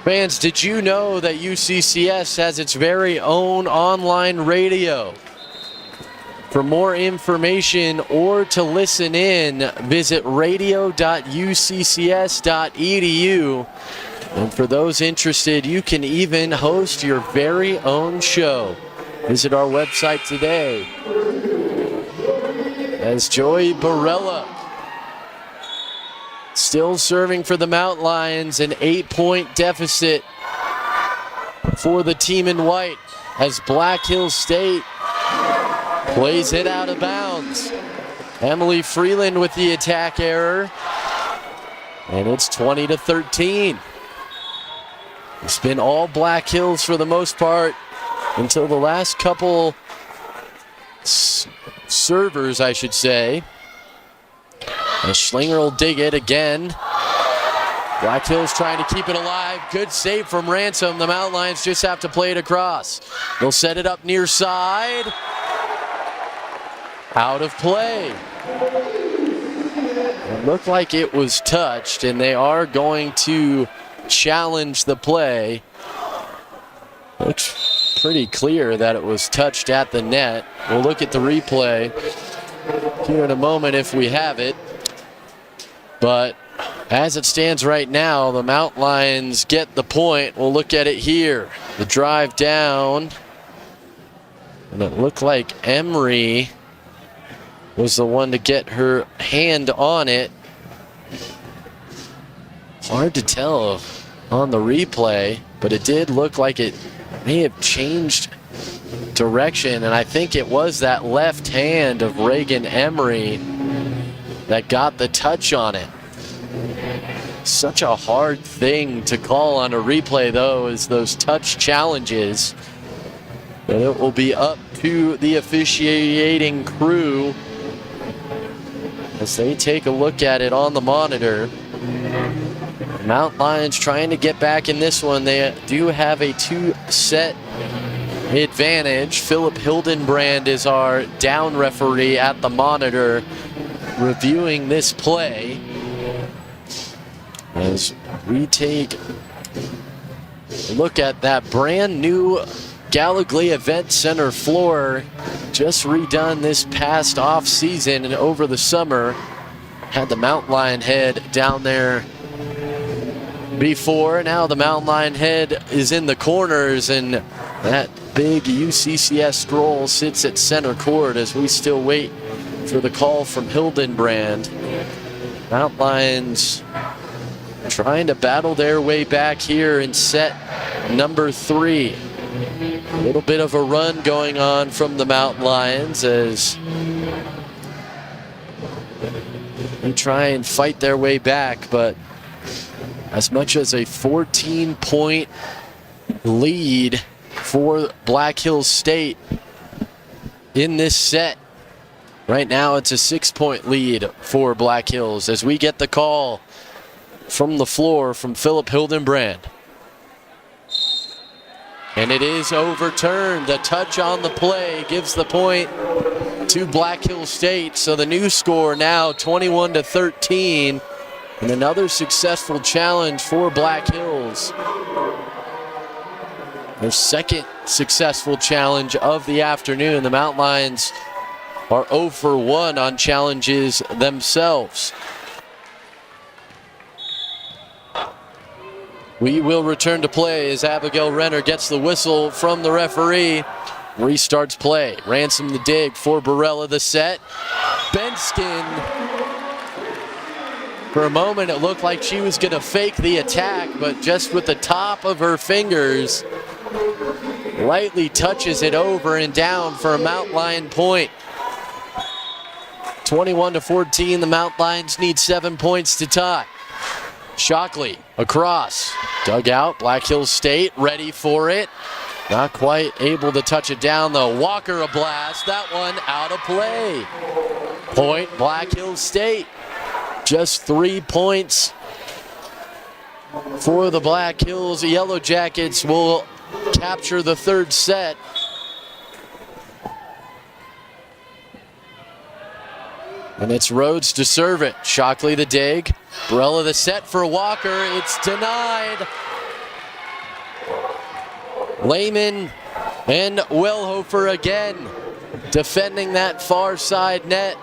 Fans, did you know that UCCS has its very own online radio? For more information or to listen in, visit radio.uccs.edu. And for those interested, you can even host your very own show. Visit our website today. As Joey Barella still serving for the Mountain Lions, an 8-point deficit for the team in white as Black Hills State plays it out of bounds. Emily Freeland with the attack error, and it's 20-13. It's been all Black Hills for the most part until the last couple servers, I should say. And Schlinger will dig it again. Black Hills trying to keep it alive. Good save from Ransom. The Mountain Lions just have to play it across. They'll set it up near side. Out of play. It looked like it was touched, and they are going to challenge the play. Looks pretty clear that it was touched at the net. We'll look at the replay here in a moment if we have it. But as it stands right now, the Mountain Lions get the point. We'll look at it here. The drive down. And it looked like Emery was the one to get her hand on it. Hard to tell on the replay, but it did look like it may have changed direction, and I think it was that left hand of Reagan Emery that got the touch on it. Such a hard thing to call on a replay, though, is those touch challenges. But it will be up to the officiating crew as they take a look at it on the monitor. The Mountain Lions trying to get back in this one. They do have a 2-set advantage. Philip Hildenbrand is our down referee at the monitor reviewing this play as we take a look at that brand new Gallogly Event Center floor, just redone this past off season and over the summer. Had the mountain lion head down there before. Now the mountain lion head is in the corners, and that big UCCS scroll sits at center court as we still wait for the call from Hildenbrand. Mountain Lions trying to battle their way back here in set number 3. A little bit of a run going on from the Mountain Lions as they try and fight their way back, but as much as a 14-point lead for Black Hills State in this set. Right now it's a 6-point lead for Black Hills as we get the call from the floor from Philip Hildenbrand. And it is overturned. The touch on the play gives the point to Black Hills State. So the new score now 21-13. And another successful challenge for Black Hills. Their second successful challenge of the afternoon. The Mountain Lions are 0 for 1 on challenges themselves. We will return to play as Abigail Renner gets the whistle from the referee. Restarts play. Ransom the dig for Barella the set. Benskin. For a moment it looked like she was going to fake the attack, but just with the top of her fingers, lightly touches it over and down for a Mountain Lion point. 21-14, the Mountain Lions need 7 points to tie. Shockley across, dug out, Black Hills State ready for it. Not quite able to touch it down though. Walker a blast, that one out of play. Point Black Hills State. Just 3 points for the Black Hills. The Yellowjackets will capture the third set. And it's Rhodes to serve it. Shockley the dig. Barella the set for Walker. It's denied. Lehman and Wellhofer again defending that far side net.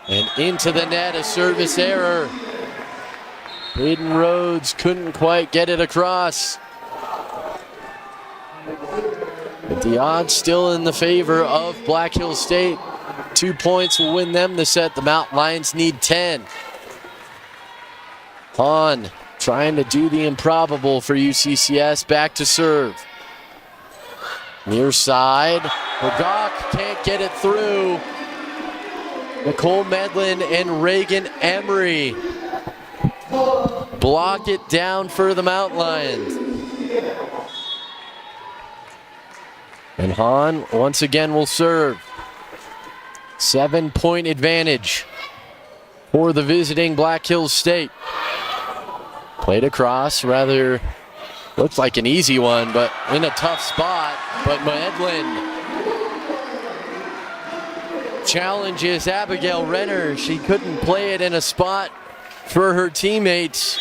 And into the net, a service error. Hayden Rhodes couldn't quite get it across. But the odds still in the favor of Black Hills State. 2 points will win them the set. The Mountain Lions need 10. Hahn trying to do the improbable for UCCS. Back to serve. Near side. Bogok can't get it through. Nicole Medlin and Reagan Emery block it down for the Mountain Lions. And Hahn once again will serve. 7-point advantage for the visiting Black Hills State. Played across, rather looked like an easy one, but in a tough spot. But Medlin challenges Abigail Renner. She couldn't play it in a spot for her teammates.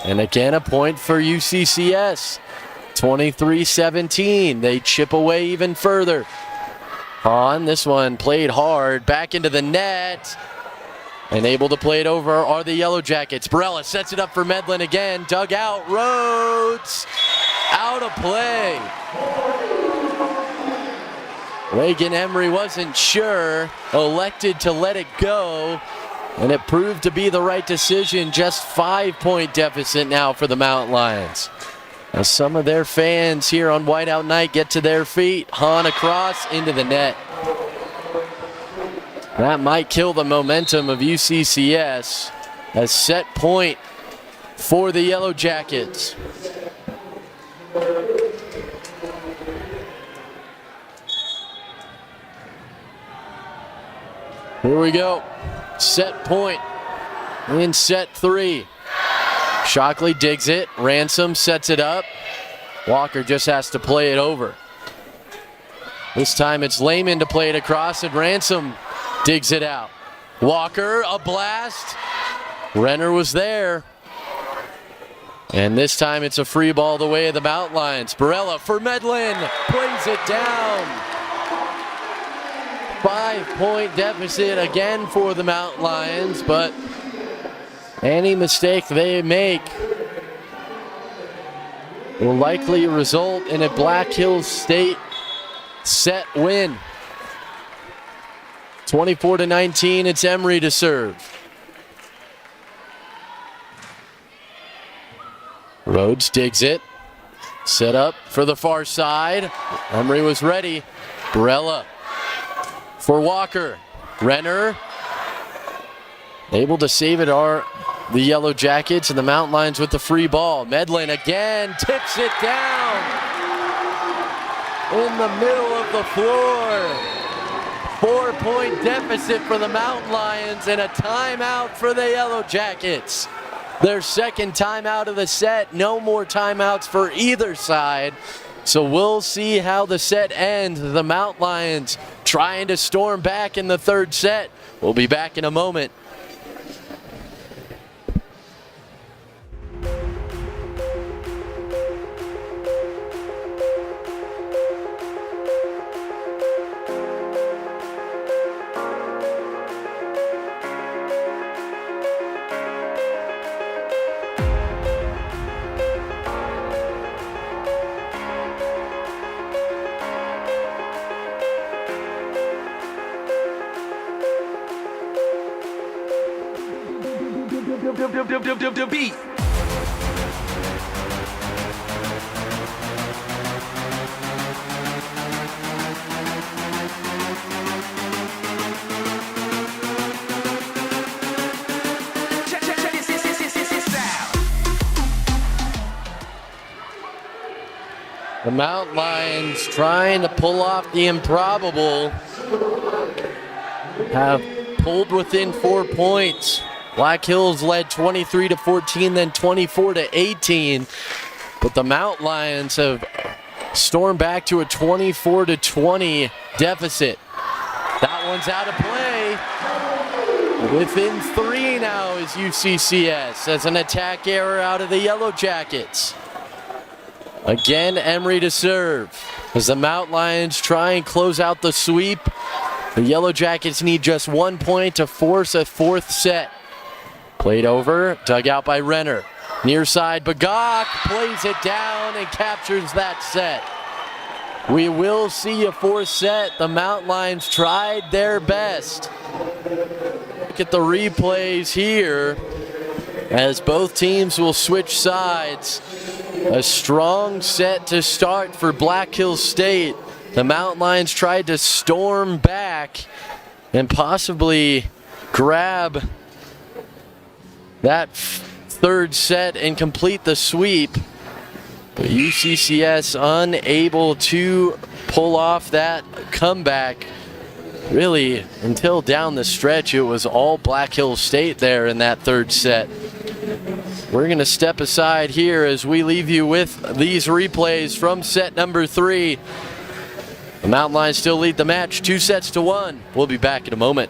And again, a point for UCCS. 23-17. They chip away even further. Hahn, this one played hard. Back into the net. And able to play it over are the Yellowjackets. Barella sets it up for Medlin again. Dug out. Rhodes. Out of play. Reagan Emery wasn't sure. Elected to let it go. And it proved to be the right decision. Just 5-point deficit now for the Mountain Lions. As some of their fans here on Whiteout Night get to their feet. Hahn across into the net. That might kill the momentum of UCCS. A set point for the Yellowjackets. Here we go. Set point in set 3. Shockley digs it. Ransom sets it up. Walker just has to play it over. This time it's Lehman to play it across, and Ransom digs it out. Walker, a blast. Renner was there. And this time it's a free ball the way of the Mountain Lions. Barella for Medlin, plays it down. 5-point deficit again for the Mountain Lions, but any mistake they make will likely result in a Black Hills State set win. 24-19, it's Emery to serve. Rhodes digs it. Set up for the far side. Emery was ready. Barella for Walker. Renner able to save it are the Yellowjackets, and the Mountain Lions with the free ball. Medlin again tips it down in the middle of the floor. 4-point deficit for the Mountain Lions and a timeout for the Yellowjackets. Their second timeout of the set. No more timeouts for either side. So we'll see how the set ends. The Mountain Lions trying to storm back in the third set. We'll be back in a moment. Beat. The Mountain Lions trying to pull off the improbable have pulled within 4 points. Black Hills led 23-14, then 24-18. But the Mountain Lions have stormed back to a 24-20 deficit. That one's out of play. Within 3 now is UCCS as an attack error out of the Yellowjackets. Again, Emery to serve as the Mountain Lions try and close out the sweep. The Yellowjackets need just 1 point to force a fourth set. Played over, dug out by Renner. Near side, Bagak plays it down and captures that set. We will see a fourth set. The Mountain Lions tried their best. Look at the replays here as both teams will switch sides. A strong set to start for Black Hills State. The Mountain Lions tried to storm back and possibly grab that third set and complete the sweep. But UCCS unable to pull off that comeback. Really, until down the stretch, it was all Black Hills State there in that third set. We're going to step aside here as we leave you with these replays from set number 3. The Mountain Lions still lead the match 2-1. We'll be back in a moment.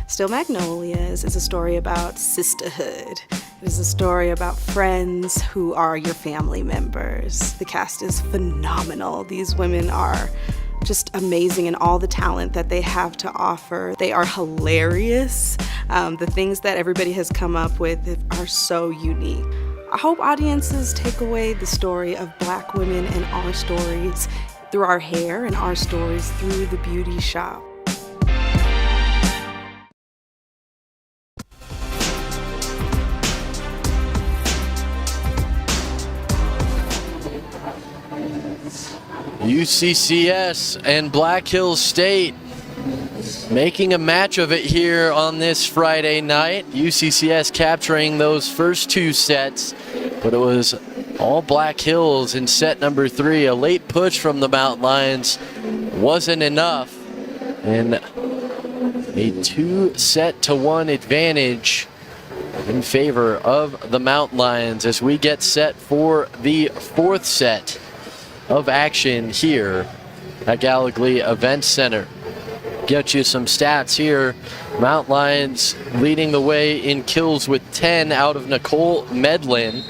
Still Magnolias is a story about sisterhood. It is a story about friends who are your family members. The cast is phenomenal. These women are just amazing in all the talent that they have to offer. They are hilarious. The things that everybody has come up with are so unique. I hope audiences take away the story of Black women and our stories through our hair and our stories through the beauty shop. UCCS and Black Hills State making a match of it here on this Friday night. UCCS capturing those first two sets, but it was all Black Hills in set number 3. A late push from the Mountain Lions wasn't enough, and a 2-1 advantage in favor of the Mountain Lions as we get set for the 4th set of action here at Gallogly Event Center. Get you some stats here. Mountain Lions leading the way in kills with 10 out of Nicole Medlin.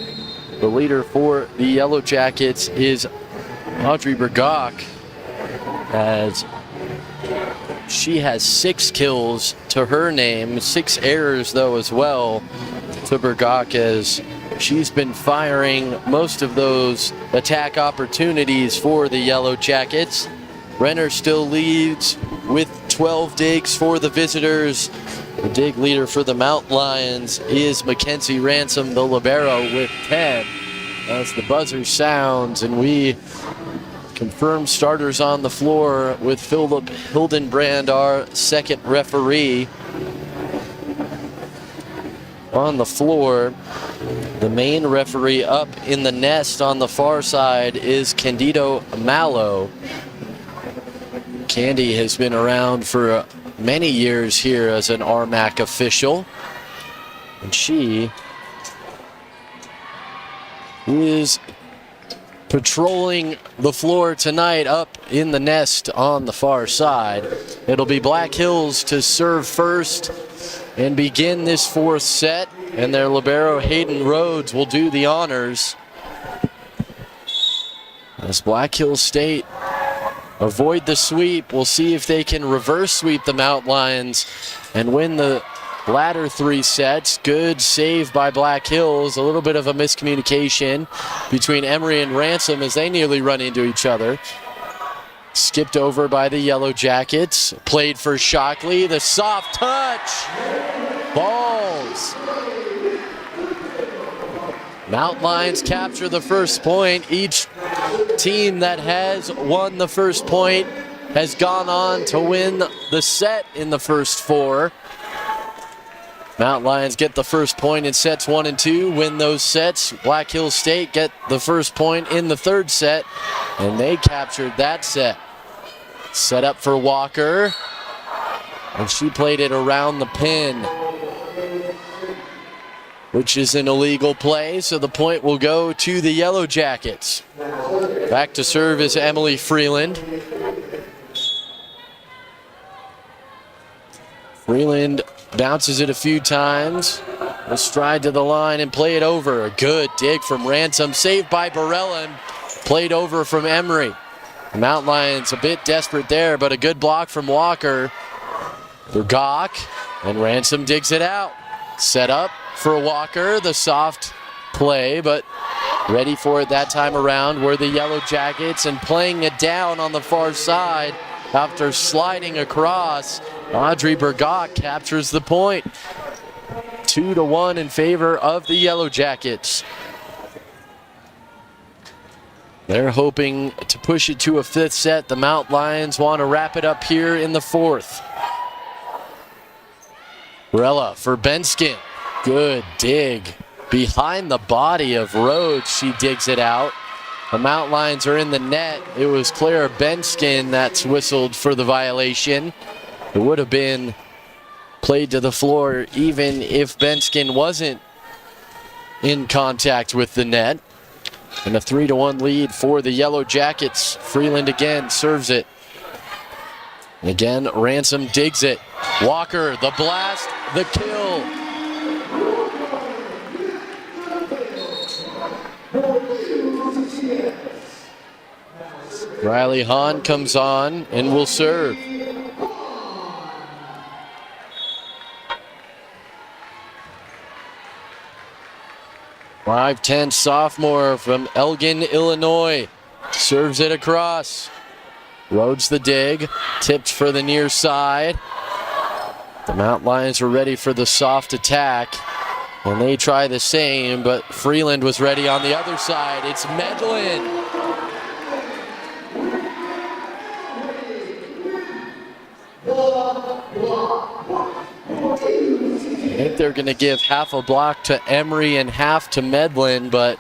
The leader for the Yellowjackets is Audrey Bergach, as she has 6 kills to her name, 6 errors though as well to Bergach, as she's been firing most of those attack opportunities for the Yellowjackets. Renner still leads with 12 digs for the visitors. The dig leader for the Mountain Lions is Mackenzie Ransom, the libero, with 10. As the buzzer sounds and we confirm starters on the floor with Philip Hildenbrand, our second referee, on the floor. The main referee up in the nest on the far side is Candido Mallow. Candy has been around for many years here as an RMAC official, and she is patrolling the floor tonight up in the nest on the far side. It'll be Black Hills to serve first and begin this 4th set, and their libero Hayden Rhodes will do the honors as Black Hills State avoid the sweep. We'll see if they can reverse sweep the Mountain Lions and win the latter 3 sets. Good save by Black Hills. A little bit of a miscommunication between Emery and Ransom as they nearly run into each other. Skipped over by the Yellowjackets. Played for Shockley. The soft touch. Balls. Mountain Lions capture the first point. Each team that has won the first point has gone on to win the set in the first 4. Mountain Lions get the first point in sets 1 and 2, win those sets. Black Hills State get the first point in the 3rd set, and they captured that set. Set up for Walker, and she played it around the pin, which is an illegal play, so the point will go to the Yellowjackets. Back to serve is Emily Freeland. Freeland bounces it a few times. A stride to the line and play it over. A good dig from Ransom, saved by Barella, and played over from Emery. The Mountain Lions a bit desperate there, but a good block from Walker. Bergach, and Ransom digs it out. Set up for Walker, the soft play, but ready for it that time around were the Yellowjackets, and playing it down on the far side after sliding across. Audrey Bergach captures the point. 2-1 in favor of the Yellowjackets. They're hoping to push it to a 5th set. The Mountain Lions want to wrap it up here in the 4th. Barella for Benskin. Good dig. Behind the body of Rhodes, she digs it out. The Mountain Lions are in the net. It was Clara Benskin that's whistled for the violation. It would have been played to the floor even if Benskin wasn't in contact with the net. And a 3-1 lead for the Yellowjackets. Freeland again serves it. And again, Ransom digs it. Walker, the blast, the kill. Riley Hahn comes on and will serve. .5'10" sophomore from Elgin, Illinois. Serves it across. Rhodes the dig. Tipped for the near side. The Mountain Lions were ready for the soft attack. And they try the same, but Freeland was ready on the other side. It's Medlin. think they're going to give half a block to Emery and half to Medlin, but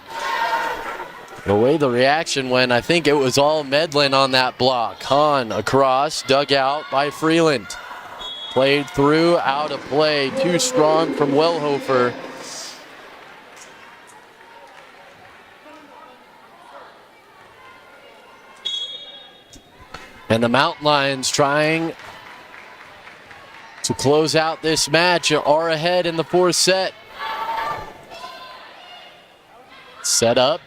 the way the reaction went, I think it was all Medlin on that block. Hahn across, dug out by Freeland. Played through, out of play, too strong from Wellhofer. And the Mountain Lions trying to close out this match, are ahead in the fourth set. Set up,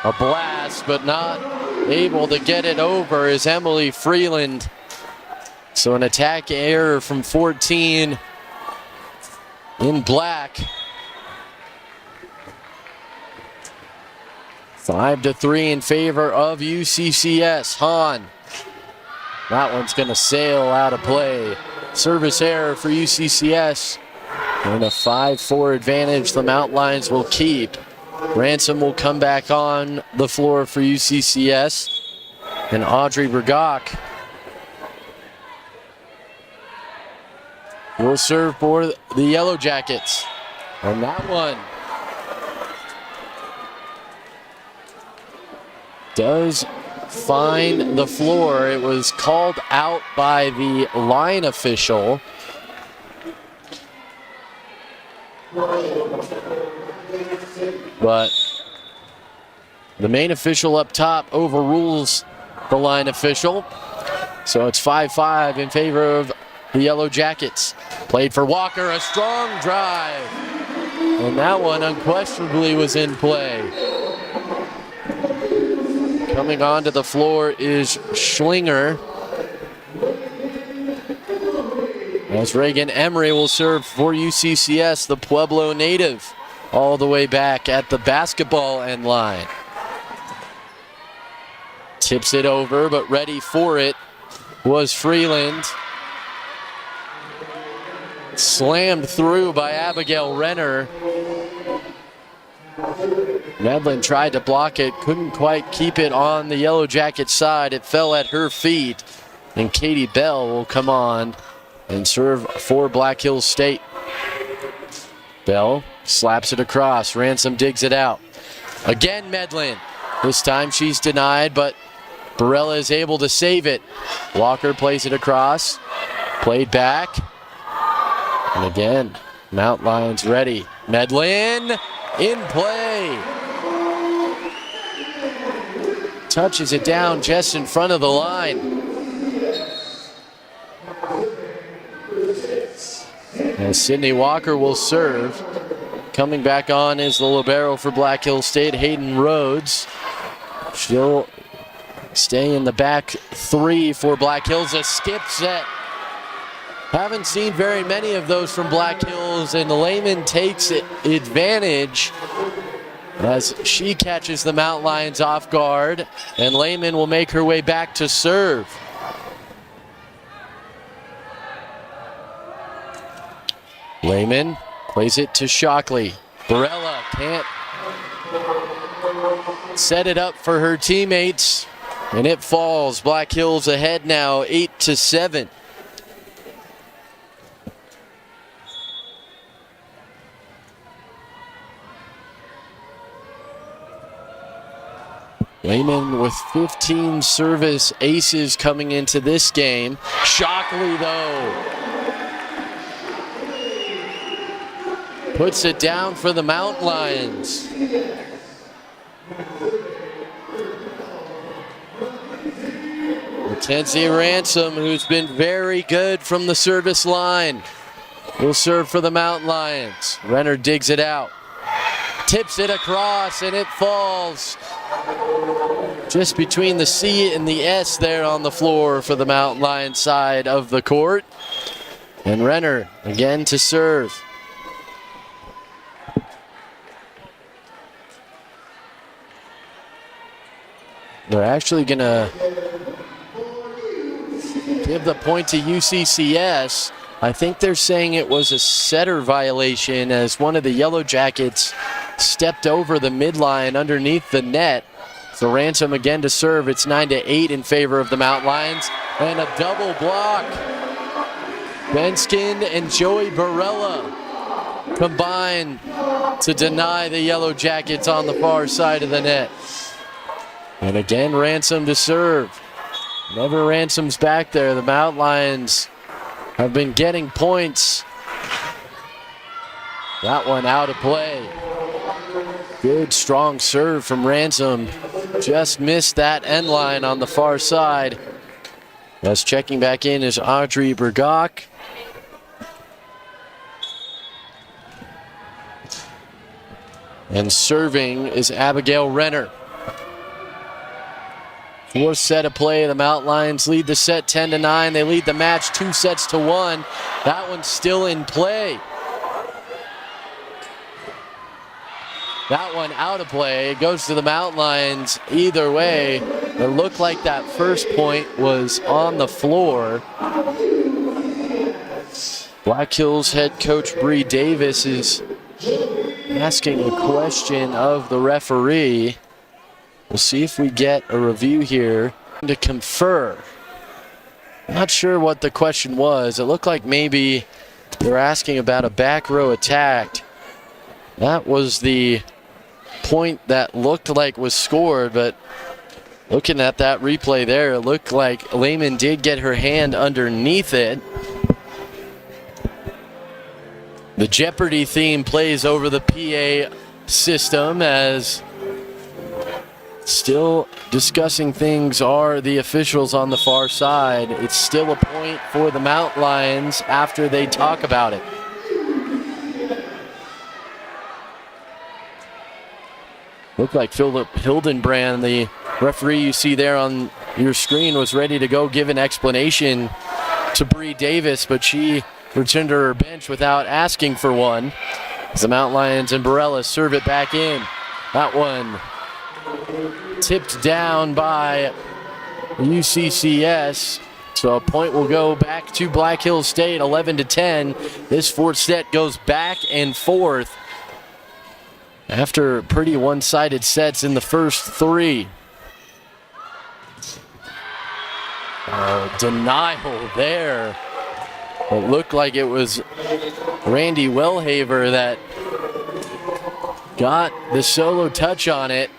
a blast, but not able to get it over is Emily Freeland. So an attack error from 14 in black. 5-3 in favor of UCCS. Hahn. That one's going to sail out of play. Service error for UCCS. And a 5-4 advantage the Mountain Lions will keep. Ransom will come back on the floor for UCCS. And Audrey Bergach will serve for the Yellowjackets. On that one does find the floor. It was called out by the line official. But the main official up top overrules the line official. So it's 5-5 in favor of the Yellowjackets. Played for Walker, a strong drive. And that one unquestionably was in play. Coming onto the floor is Schlinger. As Reagan Emery will serve for UCCS, the Pueblo native, all the way back at the basketball end line. Tips it over, but ready for it was Freeland. Slammed through by Abigail Renner. Medlin tried to block it, couldn't quite keep it on the Yellowjacket side. It fell at her feet, and Katie Bell will come on and serve for Black Hills State. Bell slaps it across. Ransom digs it out. Again, Medlin. This time she's denied, but Barella is able to save it. Walker plays it across. Played back. And again, Mount Lions ready. Medlin in play. Touches it down just in front of the line. And Sydney Walker will serve. Coming back on is the libero for Black Hills State, Hayden Rhodes. She'll stay in the back three for Black Hills. A skip set. Haven't seen very many of those from Black Hills, and Lehman takes advantage as she catches the Mount Lions off guard, and Lehman will make her way back to serve. Lehman plays it to Shockley. Barella can't set it up for her teammates, and it falls. Black Hills ahead now, 8-7. Lehman with 15 service aces coming into this game. Shockley, though, puts it down for the Mountain Lions. Mackenzie Ransom, who's been very good from the service line, will serve for the Mountain Lions. Renner digs it out. Tips it across, and it falls just between the C and the S there on the floor for the Mountain Lions side of the court. And Renner again to serve. They're actually going to give the point to UCCS. I think they're saying it was a setter violation as one of the Yellowjackets stepped over the midline underneath the net. So Ransom again to serve. It's 9-8 in favor of the Mountain Lions. And a double block. Benskin and Joey Barella combine to deny the Yellowjackets on the far side of the net. And again, Ransom to serve. Never Ransom's back there. The Mountain Lions have been getting points. That one out of play. Good, strong serve from Ransom. Just missed that end line on the far side. As checking back in is Audrey Bergach. And serving is Abigail Renner. Fourth set of play. The Mountain Lions lead the set 10-9. They lead the match 2-1. That one's still in play. That one out of play. It goes to the Mountain Lions. Either way, it looked like that first point was on the floor. Black Hills head coach Bree Davis is asking a question of the referee. We'll see if we get a review here to confer. Not sure what the question was. It looked like maybe they were asking about a back row attack. That was the point that looked like was scored, but looking at that replay there, it looked like Lehman did get her hand underneath it. The Jeopardy theme plays over the PA system as still discussing things are the officials on the far side. It's still a point for the Mountain Lions after they talk about it. Looked like Philip Hildenbrand, the referee you see there on your screen, was ready to go give an explanation to Bree Davis, but she returned to her bench without asking for one. As the Mountain Lions and Barella serve it back in. That one tipped down by UCCS. So a point will go back to Black Hills State, 11-10. This fourth set goes back and forth after pretty one-sided sets in the first three. Denial there. It looked like it was Randy Wellhaver that got the solo touch on it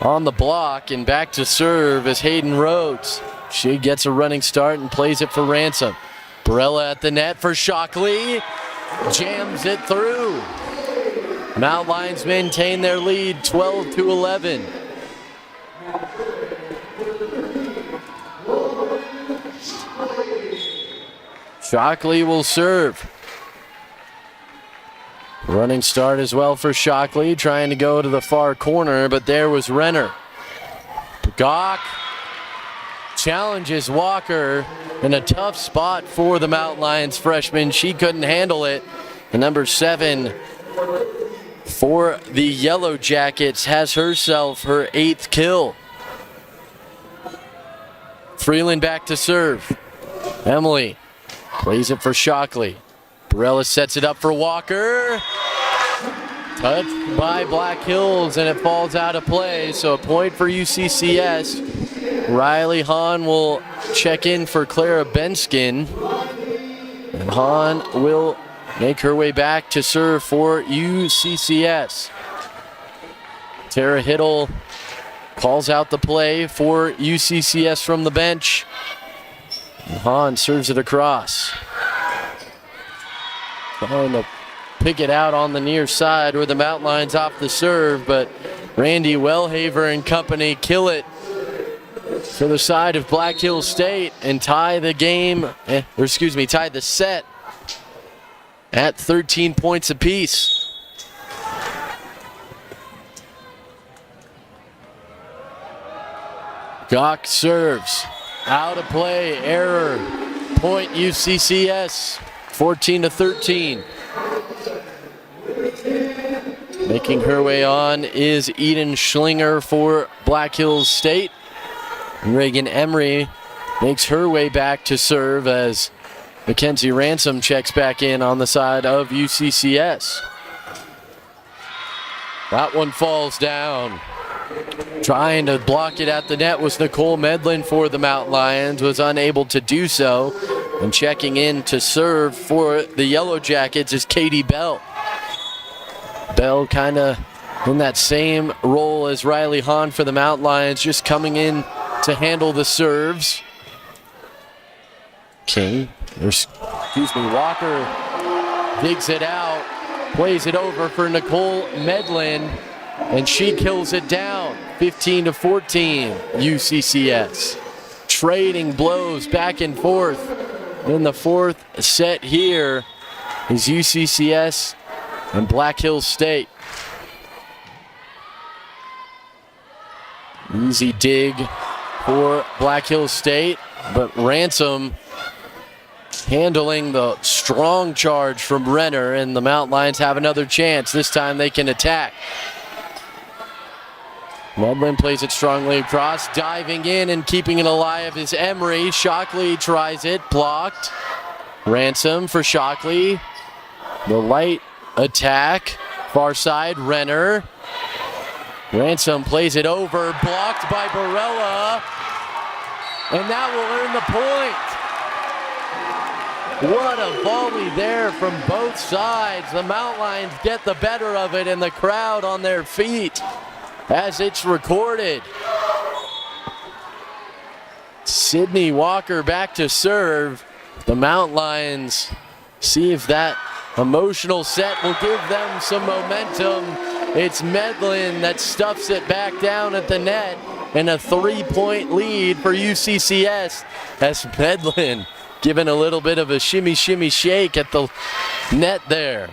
on the block, and back to serve is Hayden Rhodes. She gets a running start and plays it for Ransom. Barella at the net for Shockley. Jams it through. Mountain Lions maintain their lead 12-11. Shockley will serve. Running start as well for Shockley, trying to go to the far corner, but there was Renner. Bergach challenges Walker in a tough spot for the Mountain Lions freshman. She couldn't handle it. The number 7 for the Yellowjackets has herself her 8th kill. Freeland back to serve. Emily plays it for Shockley. Barella sets it up for Walker. Touched by Black Hills, and it falls out of play, so a point for UCCS. Riley Hahn will check in for Clara Benskin. And Hahn will make her way back to serve for UCCS. Tara Hiddle calls out the play for UCCS from the bench. And Hahn serves it across. Trying to pick it out on the near side where the Mountain Lions off the serve, but Randy Wellhaver and company kill it for the side of Black Hills State and tie the game, tie the set at 13 points apiece. Gawk serves. Out of play, error. Point UCCS, 14-13. Making her way on is Eden Schlinger for Black Hills State. And Reagan Emery makes her way back to serve as Mackenzie Ransom checks back in on the side of UCCS. That one falls down. Trying to block it at the net was Nicole Medlin for the Mountain Lions, was unable to do so. And checking in to serve for the Yellowjackets is Katie Bell. Bell kind of in that same role as Riley Hahn for the Mountain Lions, just coming in to handle the serves. Walker digs it out, plays it over for Nicole Medlin, and she kills it down. 15-14, UCCS. Trading blows back and forth in the fourth set here is UCCS and Black Hills State. Easy dig for Black Hills State, but Ransom handling the strong charge from Renner, and the Mountain Lions have another chance. This time they can attack. Medlin plays it strongly across, diving in and keeping it alive is Emery. Shockley tries it, blocked. Ransom for Shockley. The light attack, far side, Renner. Ransom plays it over, blocked by Barella, and that will earn the point. What a volley there from both sides. The Mountain Lions get the better of it, and the crowd on their feet as it's recorded. Sydney Walker back to serve. The Mountain Lions see if that emotional set will give them some momentum. It's Medlin that stuffs it back down at the net, and a 3-point lead for UCCS as Medlin giving a little bit of a shimmy shake at the net there.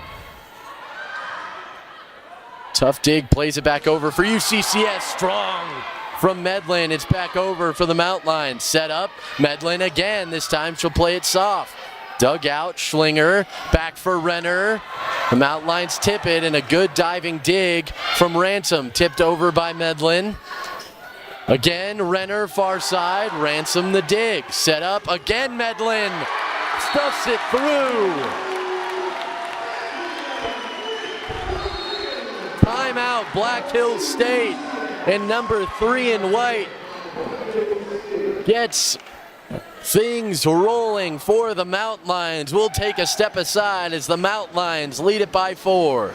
Tough dig, plays it back over for UCCS. Strong from Medlin. It's back over for the Mountain Lions. Set up, Medlin again. This time she'll play it soft. Dug out, Schlinger, back for Renner. The Mountain Lions tip it, and a good diving dig from Ransom. Tipped over by Medlin. Again, Renner, far side. Ransom the dig. Set up, again Medlin. Stuffs it through. Timeout, Black Hills State. And number 3 in white gets things rolling for the Mountain Lions. We'll take a step aside as the Mountain Lions lead it by 4.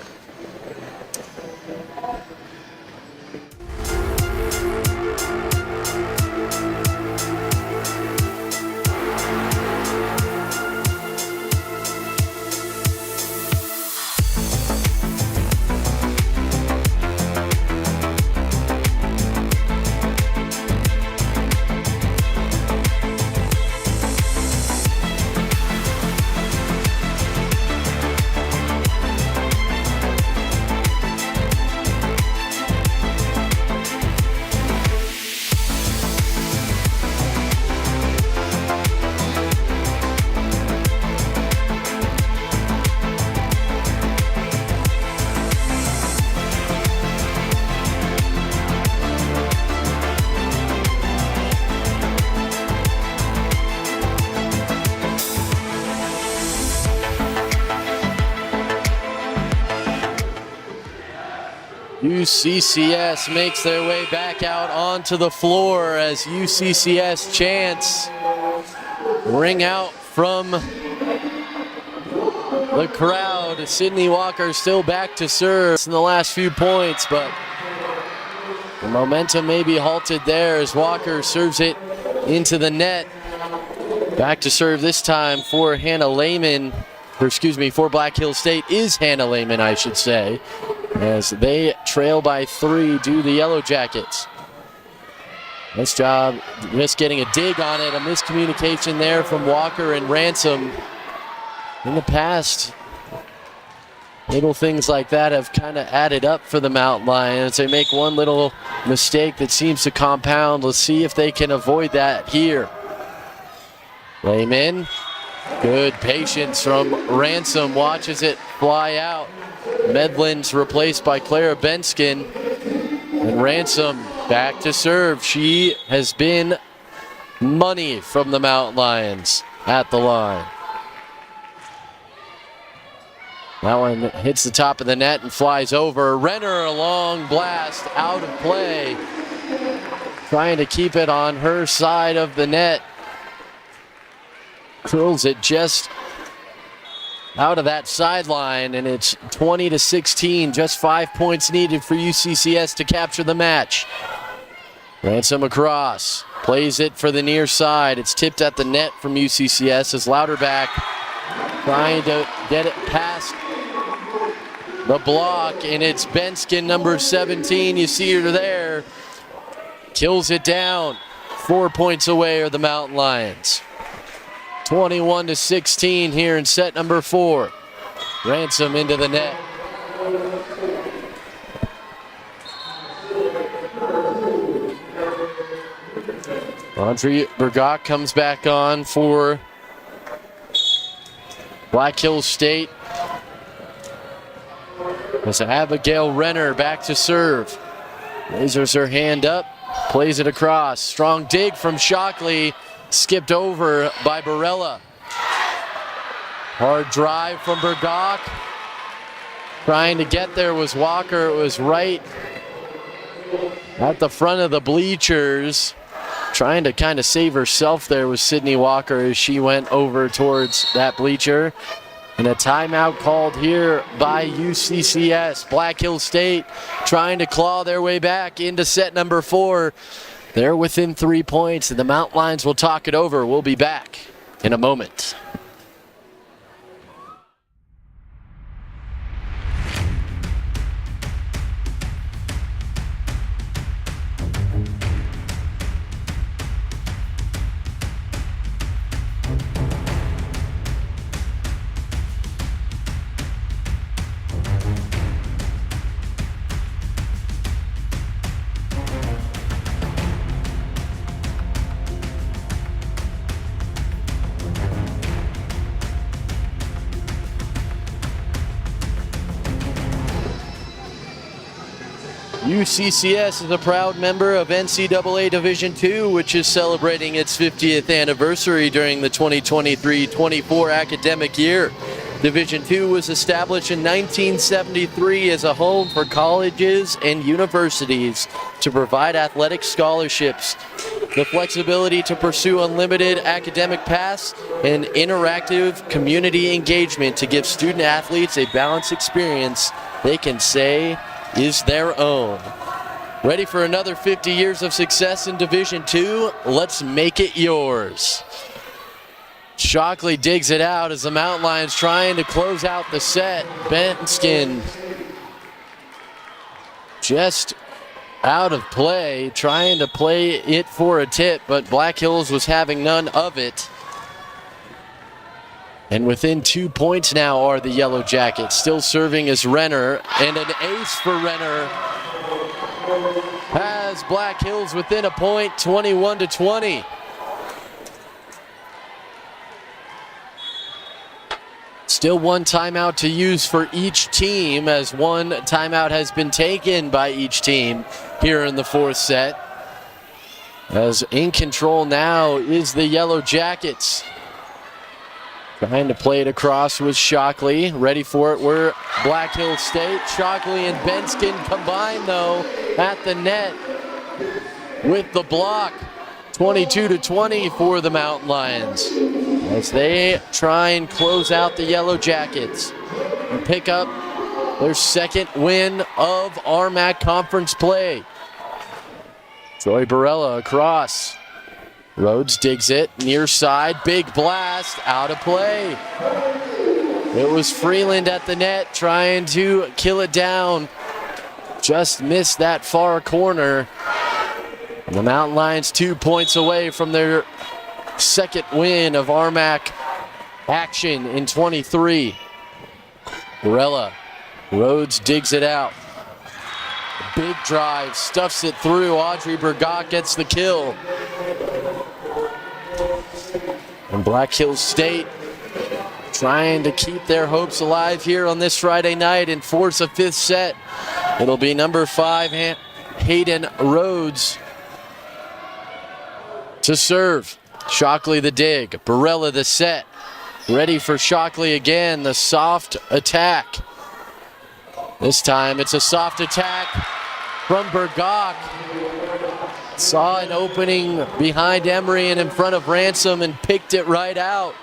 UCCS makes their way back out onto the floor as UCCS chants ring out from the crowd. Sydney Walker still back to serve in the last few points, but the momentum may be halted there as Walker serves it into the net. Back to serve this time for Hannah Lehman, for Black Hills State is Hannah Lehman, I should say, as they trail by 3 to the Yellowjackets. Nice job just getting a dig on it. A miscommunication there from Walker and Ransom. In the past, little things like that have kind of added up for the Mountain Lions. They make one little mistake that seems to compound. Let's see if they can avoid that here. Lehman, good patience from Ransom, watches it fly out. Medlin's replaced by Clara Benskin. And Ransom back to serve. She has been money from the Mountain Lions at the line. That one hits the top of the net and flies over. Renner, a long blast out of play. Trying to keep it on her side of the net. curls it just out of that sideline, and it's 20-16. Just 5 points needed for UCCS to capture the match. Ransom across, plays it for the near side. It's tipped at the net from UCCS as Louderback trying to get it past the block, and it's Benskin, number 17. You see her there. Kills it down. 4 points away are the Mountain Lions. 21-16 here in set number 4. Ransom into the net. Audrey Burgott comes back on for Black Hills State. As Abigail Renner back to serve. Raises her hand up, plays it across. Strong dig from Shockley, skipped over by Barella. Hard drive from Burgott. Trying to get there was Walker. It was right at the front of the bleachers. Trying to kind of save herself there was Sydney Walker as she went over towards that bleacher. And a timeout called here by UCCS. Black Hills State trying to claw their way back into set number 4. They're within 3 points, and the Mountain Lions will talk it over. We'll be back in a moment. UCCS is a proud member of NCAA Division II, which is celebrating its 50th anniversary during the 2023-24 academic year. Division II was established in 1973 as a home for colleges and universities to provide athletic scholarships, the flexibility to pursue unlimited academic paths, and interactive community engagement to give student athletes a balanced experience they can say is their own. Ready for another 50 years of success in Division II? Let's make it yours. Shockley digs it out as the Mountain Lions trying to close out the set. Benskin just out of play, trying to play it for a tip, but Black Hills was having none of it. And within 2 points now are the Yellowjackets, still serving as Renner, and an ace for Renner has Black Hills within a point, 21-20. Still one timeout to use for each team, as one timeout has been taken by each team here in the 4th set. As in control now is the Yellowjackets. Trying to play it across with Shockley. Ready for it, we're Black Hills State. Shockley and Benskin combine though at the net with the block. 22-20 for the Mountain Lions as they try and close out the Yellowjackets and pick up their second win of RMAC conference play. Troy Barella across. Rhodes digs it, near side, big blast, out of play. It was Freeland at the net trying to kill it down. Just missed that far corner. And the Mountain Lions 2 points away from their second win of RMAC action in 23. Barella, Rhodes digs it out. Big drive, stuffs it through. Audrey Burgott gets the kill. And Black Hills State trying to keep their hopes alive here on this Friday night and force a 5th set. It'll be number 5, Hayden Rhodes to serve. Shockley the dig, Barella the set. Ready for Shockley again, the soft attack. This time it's a soft attack from Burgott. Saw an opening behind Emery and in front of Ransom and picked it right out.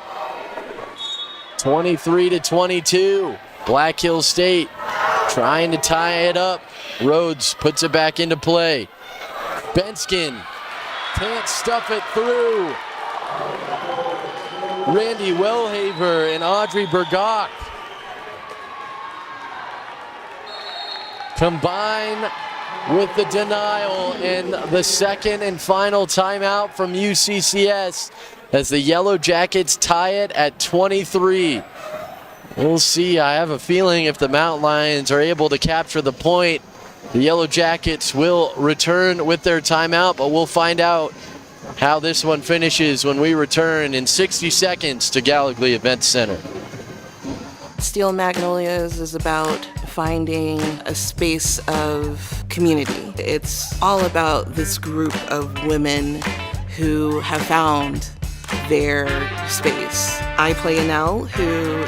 23-22. Black Hills State trying to tie it up. Rhodes puts it back into play. Benskin can't stuff it through. Randy Wellhaver and Audrey Bergach combine with the denial, and the second and final timeout from UCCS as the Yellowjackets tie it at 23. We'll see. I have a feeling if the Mountain Lions are able to capture the point, the Yellowjackets will return with their timeout, but we'll find out how this one finishes when we return in 60 seconds to Gallogly Event Center. Steel Magnolias is about finding a space of community. It's all about this group of women who have found their space. I play Annelle, who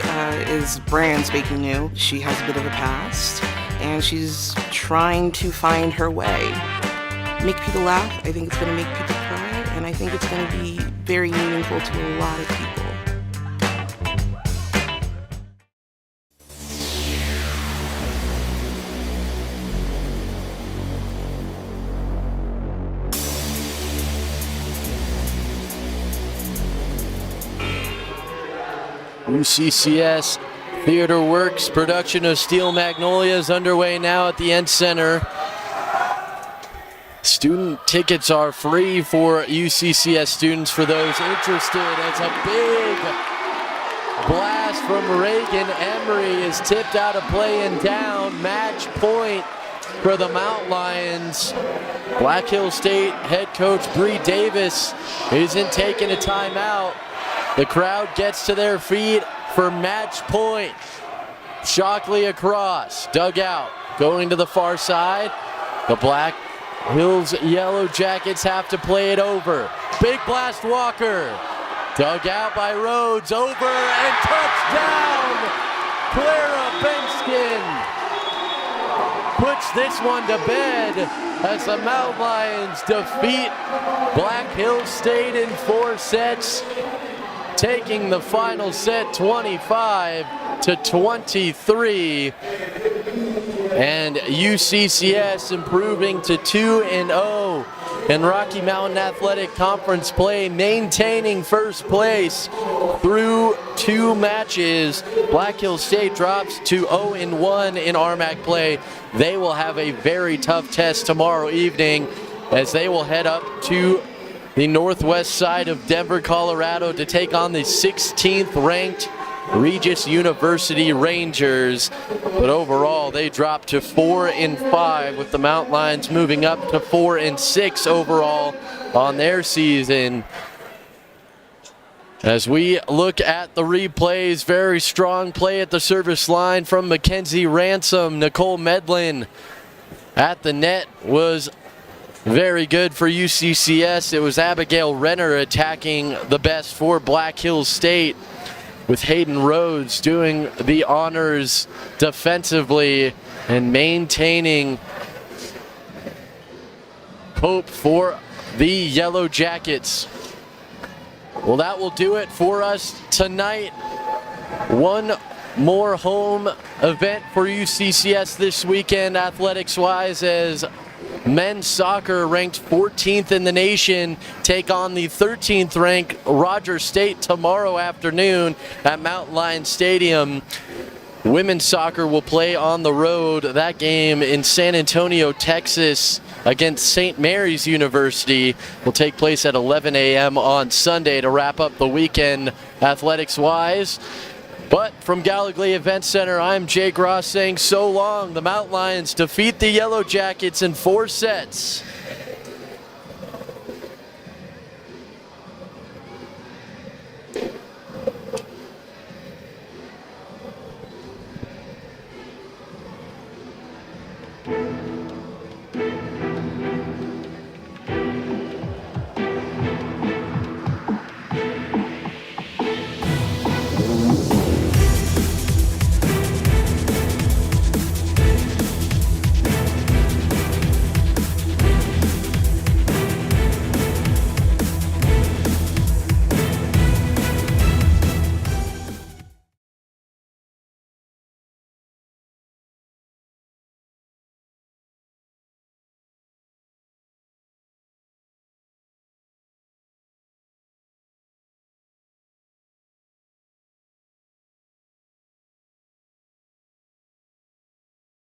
is brand spanking new. She has a bit of a past, and she's trying to find her way. Make people laugh. I think it's going to make people cry, and I think it's going to be very meaningful to a lot of people. UCCS Theater Works production of Steel Magnolias underway now at the Ent Center. Student tickets are free for UCCS students for those interested. It's a big blast from Reagan Emery is tipped out of play and down. Match point for the Mountain Lions. Black Hills State head coach Bree Davis isn't taking a timeout. The crowd gets to their feet for match point. Shockley across, dugout, going to the far side. The Black Hills Yellowjackets have to play it over. Big blast Walker, dug out by Rhodes, over and touchdown! Clara Benskin puts this one to bed as the Mountain Lions defeat Black Hills State in 4 sets, taking the final set 25-23, and UCCS improving to 2-0 in Rocky Mountain Athletic Conference play, maintaining first place through 2 matches. Black Hills State drops to 0-1 in RMAC play. They will have a very tough test tomorrow evening as they will head up to the northwest side of Denver, Colorado to take on the 16th ranked Regis University Rangers. But overall, they dropped to 4-5, with the Mountain Lions moving up to 4-6 overall on their season. As we look at the replays, very strong play at the service line from Mackenzie Ransom. Nicole Medlin at the net was very good for UCCS. It was Abigail Renner attacking the best for Black Hills State, with Hayden Rhodes doing the honors defensively and maintaining hope for the Yellowjackets. Well, that will do it for us tonight. One more home event for UCCS this weekend, athletics-wise, as men's soccer, ranked 14th in the nation, take on the 13th ranked Rogers State tomorrow afternoon at Mountain Lion Stadium. Women's soccer will play on the road. That game in San Antonio, Texas, against St. Mary's University will take place at 11 a.m. on Sunday to wrap up the weekend athletics-wise. But from Gallogly Event Center, I'm Jake Ross saying so long. The Mountain Lions defeat the Yellowjackets in 4 sets.